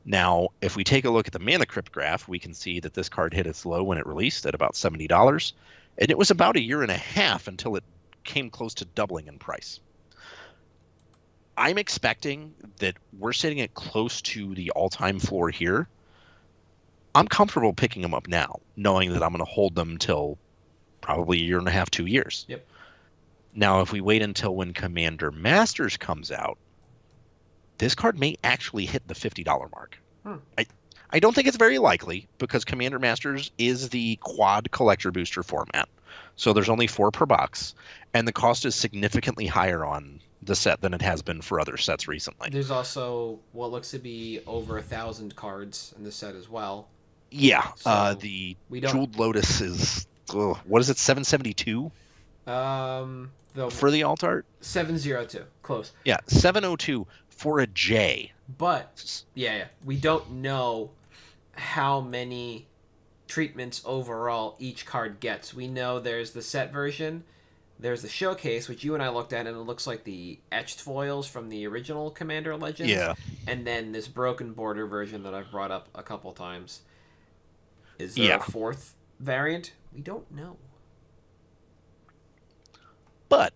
Now, if we take a look at the Mana Crypt graph, we can see that this card hit its low when it released at about $70, and it was about a year and a half until it came close to doubling in price. I'm expecting that we're sitting at close to the all-time floor here. I'm comfortable picking them up now, knowing that I'm going to hold them till probably a year and a half, 2 years. Yep. Now, if we wait until when Commander Masters comes out, this card may actually hit the $50 mark. I don't think it's very likely because Commander Masters is the quad collector booster format. So there's only 4 per box, and the cost is significantly higher on the set than it has been for other sets recently. There's also what looks to be over 1,000 cards in the set as well. Yeah, So the Jeweled Lotus is, what is it, 772? For the alt art? 702. Close. Yeah, 702 for a J. But, we don't know how many treatments overall each card gets. We know there's the set version, there's the showcase, which you and I looked at, and it looks like the etched foils from the original Commander Legends. Yeah. And then this broken border version that I've brought up a couple times. Is there a 4th variant? We don't know. But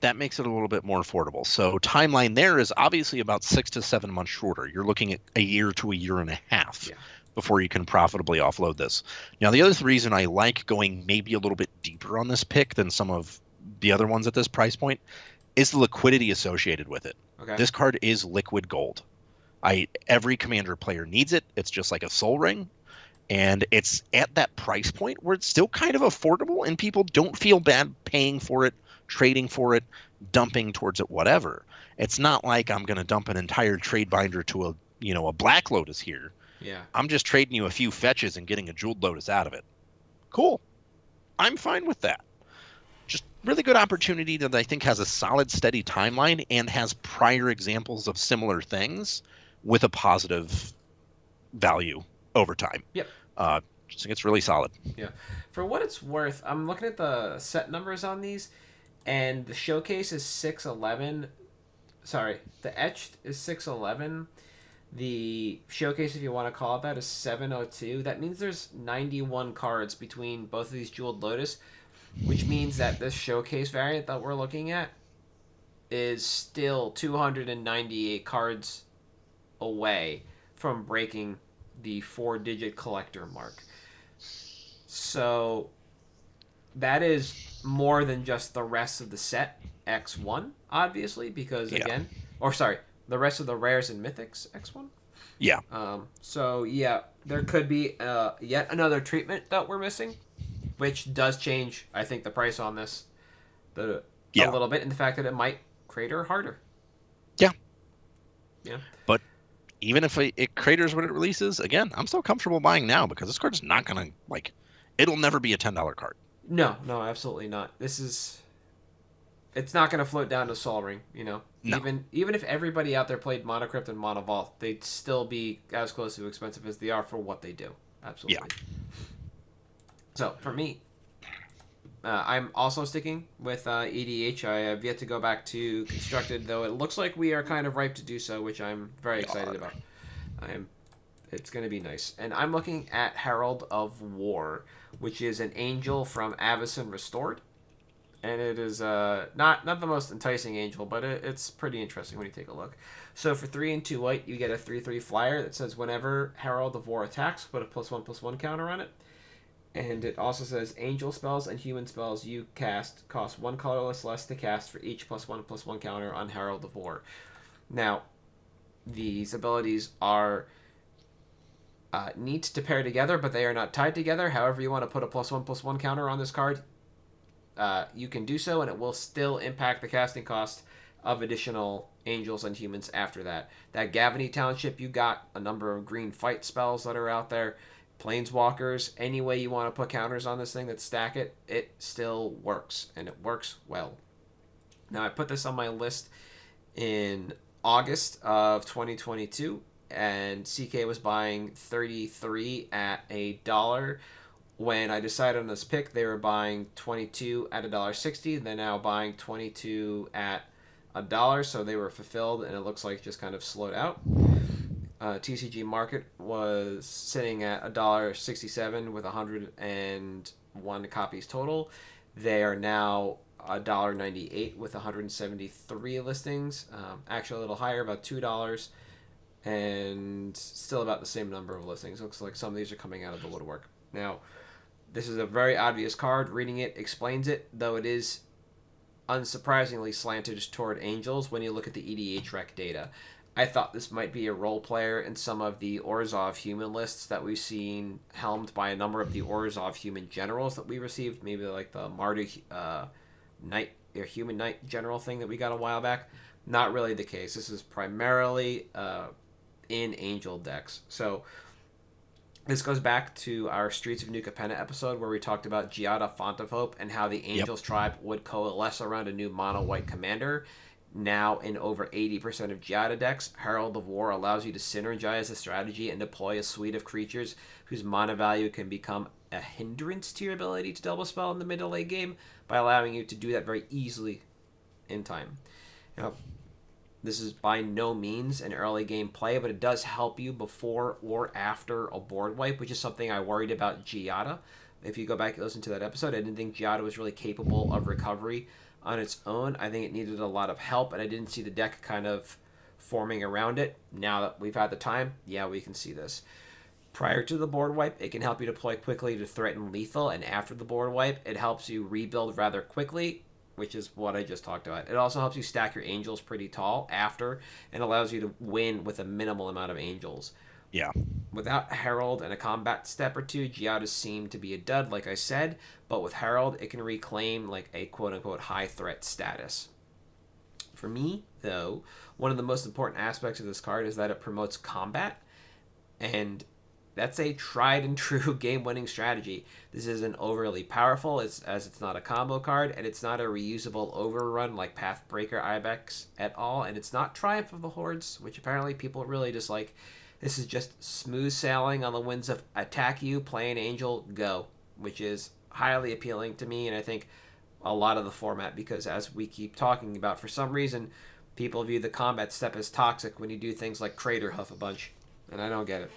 that makes it a little bit more affordable. So timeline there is obviously about 6 to 7 months shorter. You're looking at a year to a year and a half before you can profitably offload this. Now, the other reason I like going maybe a little bit deeper on this pick than some of the other ones at this price point is the liquidity associated with it. Okay. This card is liquid gold. Every Commander player needs it. It's just like a Soul Ring. And it's at that price point where it's still kind of affordable and people don't feel bad paying for it, trading for it, dumping towards it, whatever. It's not like I'm going to dump an entire trade binder to a Black Lotus here. Yeah. I'm just trading you a few fetches and getting a Jeweled Lotus out of it. Cool. I'm fine with that. Just really good opportunity that I think has a solid, steady timeline and has prior examples of similar things with a positive value over time. Yep. Just think it's really solid. Yeah. For what it's worth, I'm looking at the set numbers on these, and the showcase is 611. Sorry, the etched is 611. The showcase, if you want to call it that, is 702. That means there's 91 cards between both of these Jeweled Lotus, which means that this showcase variant that we're looking at is still 298 cards away from breaking the 4-digit collector mark. So that is more than just the rest of the set X1, obviously, because the rest of the rares and mythics X1. Yeah. So there could be yet another treatment that we're missing, which does change, I think, the price on this. a Yeah. little bit in the fact that it might crater harder. Yeah. Yeah. But even if it craters when it releases, again, I'm still comfortable buying now because this card's not gonna it'll never be a $10 card. No, absolutely not. It's not going to float down to Sol Ring, No. Even if everybody out there played Monocrypt and Monovault, they'd still be as close to expensive as they are for what they do. Absolutely. Yeah. So for me, I'm also sticking with EDH. I have yet to go back to Constructed, though it looks like we are kind of ripe to do so, which I'm very excited about. It's going to be nice. And I'm looking at Herald of War, which is an angel from Avacyn Restored. And it is not the most enticing angel, but it's pretty interesting when you take a look. So for 3 and 2 white, you get a 3/3 flyer that says whenever Herald of War attacks, put a +1/+1 counter on it. And it also says angel spells and human spells you cast cost 1 colorless less to cast for each +1/+1 counter on Herald of War. Now, these abilities are neat to pair together, but they are not tied together. However you want to put a +1/+1 counter on this card, you can do so, and it will still impact the casting cost of additional angels and humans after that. That Gavany Township, you got a number of green fight spells that are out there. Planeswalkers, any way you want to put counters on this thing that stack it, it still works, and it works well. Now, I put this on my list in August of 2022, and CK was buying 33 at $1. When I decided on this pick, they were buying 22 at $1.60. They're now buying 22 at $1, so they were fulfilled, and it looks like it just kind of slowed out. TCG Market was sitting at $1.67 with 101 copies total. They are now $1.98 with 173 listings. Actually, a little higher, about $2, and still about the same number of listings. Looks like some of these are coming out of the woodwork. Now, this is a very obvious card. Reading it explains it, though it is unsurprisingly slanted toward angels when you look at the EDH rec data. I thought this might be a role player in some of the Orzhov human lists that we've seen helmed by a number of the Orzhov human generals that we received, maybe like the Marduk Knight or Human Knight general thing that we got a while back. Not really the case. This is primarily in angel decks. So this goes back to our Streets of New Capenna episode where we talked about Giada Font of Hope and how the Angels tribe would coalesce around a new mono-white commander. Now, in over 80% of Giada decks, Herald of War allows you to synergize the strategy and deploy a suite of creatures whose mana value can become a hindrance to your ability to double spell in the mid to late game by allowing you to do that very easily in time. Now, this is by no means an early game play, but it does help you before or after a board wipe, which is something I worried about Giada. If you go back and listen to that episode, I didn't think Giada was really capable of recovery on its own. I think it needed a lot of help, and I didn't see the deck kind of forming around it. Now that we've had the time, yeah, we can see this. Prior to the board wipe, it can help you deploy quickly to threaten lethal, and after the board wipe, it helps you rebuild rather quickly, which is what I just talked about. It also helps you stack your angels pretty tall after and allows you to win with a minimal amount of angels. Yeah. Without Herald and a combat step or two, Giada seemed to be a dud, like I said, but with Herald, it can reclaim like a quote-unquote high threat status. For me, though, one of the most important aspects of this card is that it promotes combat, and that's a tried and true game-winning strategy. This isn't overly powerful as it's not a combo card, and it's not a reusable overrun like Pathbreaker Ibex at all, and it's not Triumph of the Hordes, which apparently people really dislike. This is just smooth sailing on the winds of attack you, play an angel, go, which is highly appealing to me, and I think a lot of the format, because as we keep talking about, for some reason, people view the combat step as toxic when you do things like Crater Huff a bunch, and I don't get it.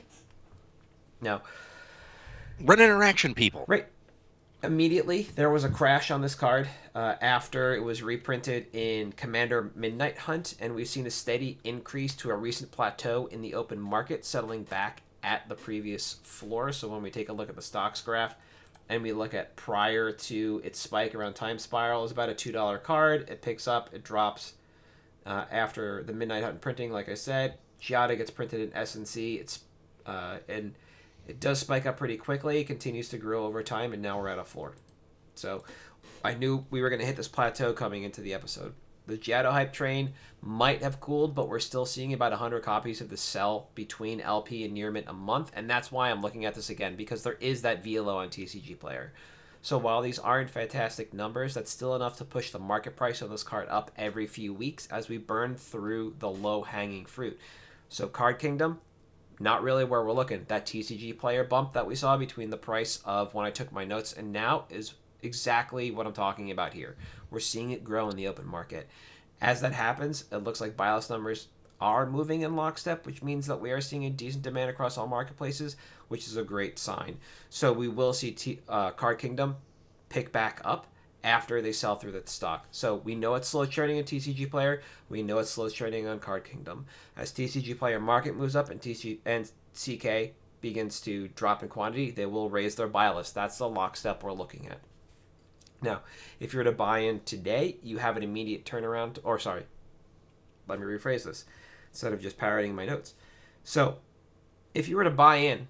Now, Run interaction, people. right. Immediately, there was a crash on this card after it was reprinted in Commander Midnight Hunt, and we've seen a steady increase to a recent plateau in the open market, settling back at the previous floor. So when we take a look at the stocks graph, and we look at prior to its spike around Time Spiral, it's about a $2 card. It picks up, it drops after the Midnight Hunt printing, like I said. Giada gets printed in SNC, and it does spike up pretty quickly, continues to grow over time, and now we're at a floor. So I knew we were going to hit this plateau coming into the episode. The Giotto hype train might have cooled, but we're still seeing about 100 copies of the sell between LP and near mint a month, and that's why I'm looking at this again, because there is that VLO on TCG Player. So while these aren't fantastic numbers, that's still enough to push the market price of this card up every few weeks as we burn through the low-hanging fruit. So Card Kingdom, not really where we're looking. That TCG Player bump that we saw between the price of when I took my notes and now is exactly what I'm talking about here. We're seeing it grow in the open market. As that happens, it looks like buy list numbers are moving in lockstep, which means that we are seeing a decent demand across all marketplaces, which is a great sign. So we will see Card Kingdom pick back up after they sell through the stock. So we know it's slow churning in TCG Player. We know it's slow churning on Card Kingdom. As TCG Player market moves up and CK begins to drop in quantity, they will raise their buy list. That's the lockstep we're looking at. Now, if you were to buy in today, you have an immediate turnaround, or sorry, let me rephrase this instead of just parroting my notes. So, if you were to buy in,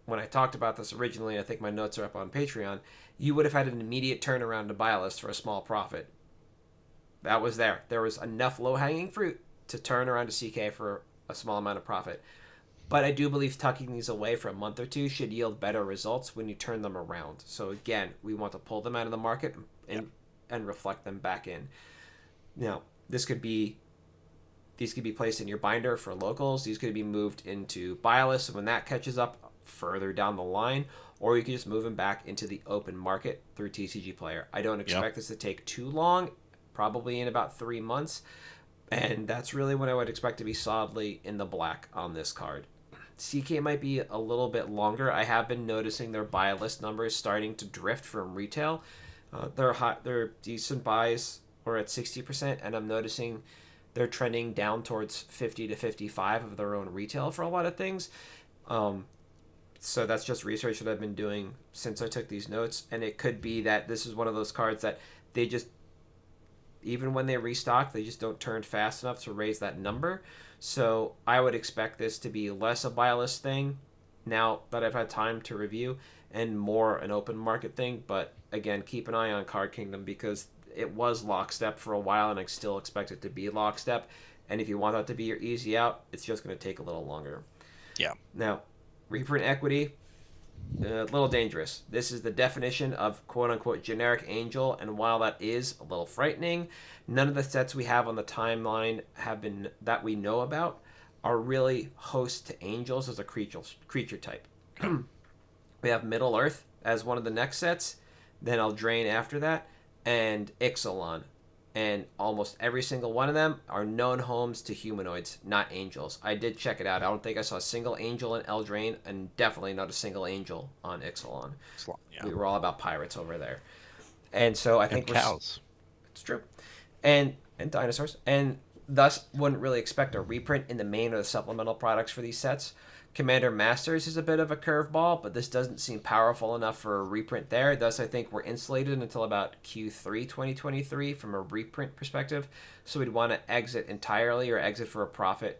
when I talked about this originally, I think my notes are up on Patreon, you would have had an immediate turnaround to buy list for a small profit. That was there. There was enough low-hanging fruit to turn around to CK for a small amount of profit. But I do believe tucking these away for a month or two should yield better results when you turn them around. So again, we want to pull them out of the market and reflect them back in. Now, these could be placed in your binder for locals. These could be moved into buy lists when that catches up further down the line, or you can just move them back into the open market through TCG Player. I don't expect this to take too long, probably in about 3 months, and that's really when I would expect to be solidly in the black on this card. CK might be a little bit longer. I have been noticing their buy list numbers starting to drift from retail. They're decent buys or at 60%, and I'm noticing they're trending down towards 50 to 55 of their own retail for a lot of things. So that's just research that I've been doing since I took these notes, and it could be that this is one of those cards that they just, even when they restock, they just don't turn fast enough to raise that number. So I would expect this to be less a buy list thing now that I've had time to review and more an open market thing. But again, keep an eye on Card Kingdom because it was lockstep for a while and I still expect it to be lockstep. And if you want that to be your easy out, it's just going to take a little longer. Yeah. Now, reprint equity, a little dangerous. This is the definition of quote-unquote generic angel, and while that is a little frightening, none of the sets we have on the timeline have been that we know about are really host to angels as a creature type. We have Middle Earth as one of the next sets, then Eldraine after that, and Ixalan. And almost every single one of them are known homes to humanoids, not angels. I did check it out. I don't think I saw a single angel in Eldraine, and definitely not a single angel on Ixalan. Yeah. We were all about pirates over there. And so I think cows. It's true. And dinosaurs. And thus wouldn't really expect a reprint in the main or the supplemental products for these sets. Commander Masters is a bit of a curveball, but this doesn't seem powerful enough for a reprint there. Thus, I think we're insulated until about Q3 2023 from a reprint perspective. So we'd want to exit entirely or exit for a profit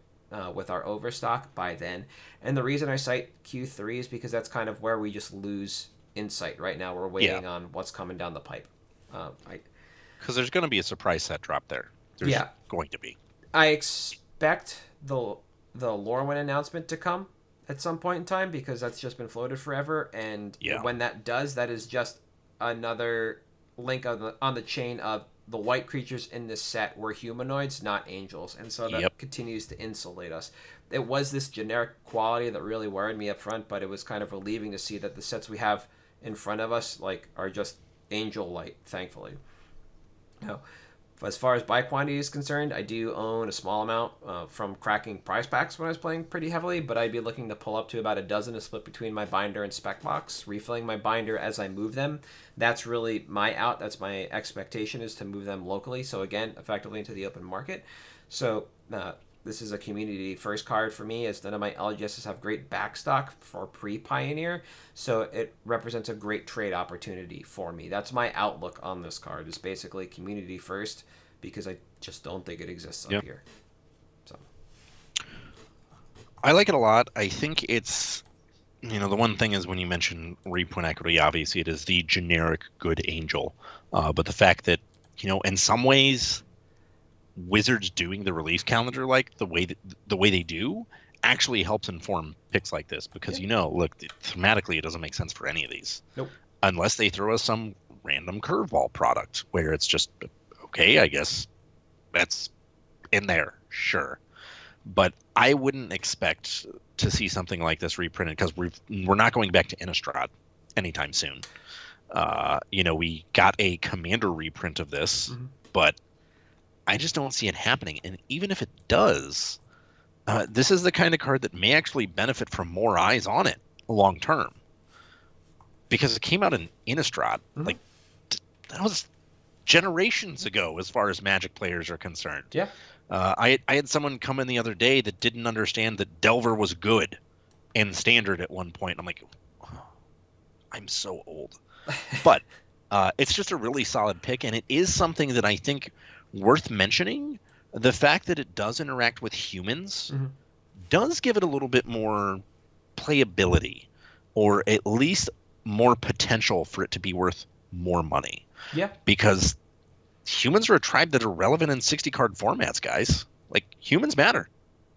with our overstock by then. And the reason I cite Q3 is because that's kind of where we just lose insight right now. We're waiting on what's coming down the pipe. Because there's going to be a surprise set drop there. There's going to be. I expect the Lorwyn announcement to come at some point in time because that's just been floated forever, and when that does, that is just another link on the chain of the white creatures in this set were humanoids, not angels, and so that continues to insulate us. It was this generic quality that really worried me up front, but it was kind of relieving to see that the sets we have in front of us are just angel light, thankfully. Now, as far as buy quantity is concerned, I do own a small amount from cracking prize packs when I was playing pretty heavily, but I'd be looking to pull up to about a dozen to split between my binder and spec box, refilling my binder as I move them. That's really my out. That's my expectation, is to move them locally. So again, effectively into the open market. So this is a community first card for me, as none of my LGSs have great backstock for pre-Pioneer, so it represents a great trade opportunity for me. That's my outlook on this card, is basically community first, because I just don't think it exists up here. So I like it a lot. I think it's The one thing is when you mention reprint equity, obviously it is the generic good angel. But the fact that, in some ways, Wizards doing the release calendar like the way they do actually helps inform picks like this because look, thematically it doesn't make sense for any of these. Nope. Unless they throw us some random curveball product where it's just okay, I guess that's in there, sure. But I wouldn't expect to see something like this reprinted because we're not going back to Innistrad anytime soon. We got a Commander reprint of this, but I just don't see it happening. And even if it does, this is the kind of card that may actually benefit from more eyes on it long term. Because it came out in Innistrad. Like, that was generations ago as far as Magic players are concerned. Yeah. I had someone come in the other day that didn't understand that Delver was good in Standard at one point. I'm like, oh, I'm so old. But it's just a really solid pick, and it is something that I think worth mentioning. The fact that it does interact with humans does give it a little bit more playability, or at least more potential for it to be worth more money. Yeah. Because humans are a tribe that are relevant in 60-card formats, guys. Like, humans matter.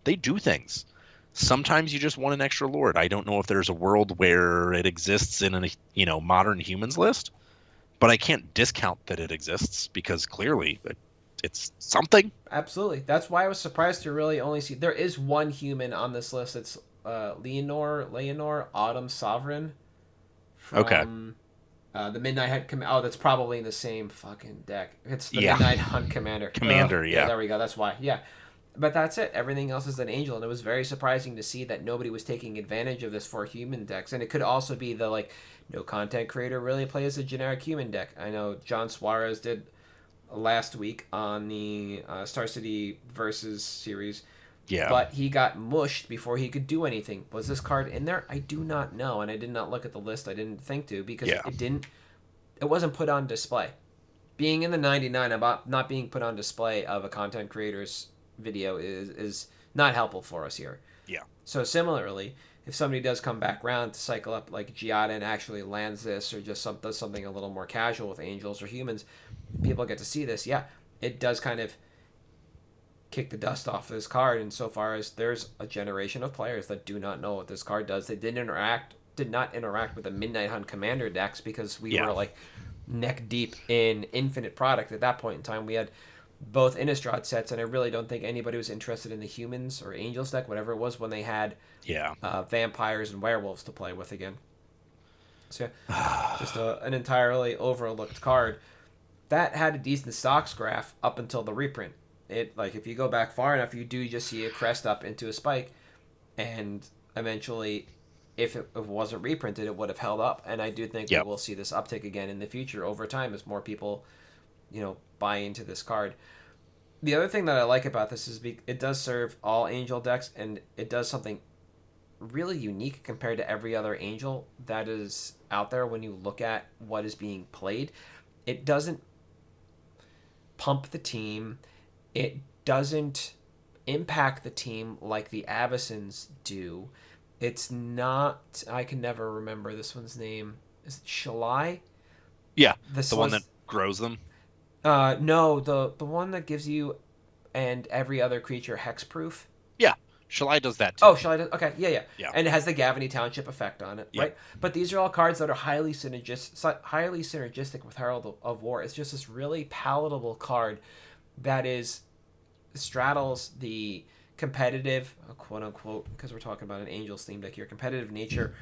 They do things. Sometimes you just want an extra lord. I don't know if there's a world where it exists in a modern humans list, but I can't discount that it exists because clearly it's something. Absolutely. That's why I was surprised to really only see there is one human on this list. It's Leonor Autumn Sovereign from the Midnight Hunt Commander. Oh, that's probably in the same fucking deck. It's the Midnight Hunt Commander. Yeah. There we go. That's why. Yeah. But that's it. Everything else is an angel, and it was very surprising to see that nobody was taking advantage of this for human decks. And it could also be the no content creator really plays a generic human deck. I know John Suarez did last week on the Star City Versus series. Yeah. But he got mushed before he could do anything. Was this card in there? I do not know, and I did not look at the list. I didn't think to because it wasn't put on display. Being in the 99 about not being put on display of a content creator's video is not helpful for us here. Yeah. So similarly, if somebody does come back around to cycle up like Giada and actually lands this or just does something a little more casual with angels or humans, people get to see this. Yeah, it does kind of kick the dust off this card insofar as there's a generation of players that do not know what this card does. They did not interact with the Midnight Hunt Commander decks because we were like neck deep in Infinite product at that point in time. We had both Innistrad sets, and I really don't think anybody was interested in the humans or angels deck, whatever it was, when they had vampires and werewolves to play with again. So just an entirely overlooked card that had a decent stocks graph up until the reprint. It if you go back far enough, you do just see a crest up into a spike, and eventually, if it wasn't reprinted, it would have held up. And I do think we will see this uptick again in the future over time as more people, buy into this card. The other thing that I like about this is it does serve all angel decks, and it does something really unique compared to every other angel that is out there when you look at what is being played. It doesn't pump the team. It doesn't impact the team like the Avacyn's do. It's not... I can never remember this one's name. Is it Shalai? Yeah, the one that grows them. No, the one that gives you and every other creature hexproof. Yeah, Shalai does that too. Oh, Shalai does. Okay, yeah. And it has the Gavany Township effect on it, right? But these are all cards that are highly synergistic with Herald of War. It's just this really palatable card that straddles the competitive, quote unquote, because we're talking about an Angels theme deck here, competitive nature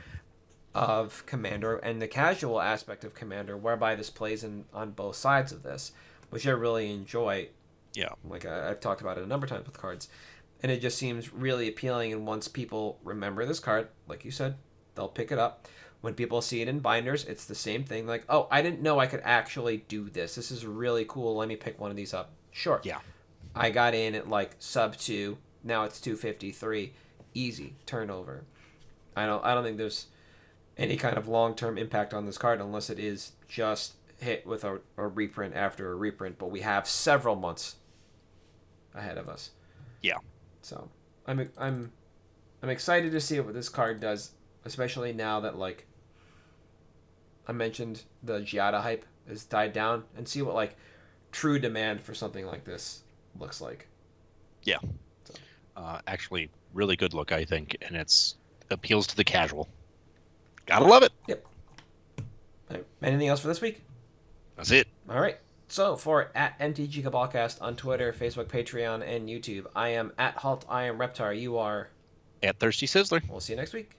of Commander and the casual aspect of Commander, whereby this plays on both sides of this, which I really enjoy. Yeah. Like I've talked about it a number of times with cards. And it just seems really appealing, and once people remember this card, like you said, they'll pick it up. When people see it in binders, it's the same thing. Like, oh, I didn't know I could actually do this. This is really cool. Let me pick one of these up. Sure. Yeah. I got in at sub 2. Now it's 253. Easy turnover. I don't think there's any kind of long-term impact on this card unless it is just hit with a reprint after a reprint. But we have several months ahead of us. Yeah. So I'm excited to see what this card does especially now that like I mentioned the Giada hype has died down, and see what like true demand for something like this looks like. Yeah. So. Actually, really good look, I think, and it's appeals to the casual. Gotta love it. Yep. Right. Anything else for this week? That's it. All right. So for at MtG Cabalcast on Twitter, Facebook, Patreon, and YouTube, I am at Halt. I am Reptar. You are At Thirsty Sizzler. We'll see you next week.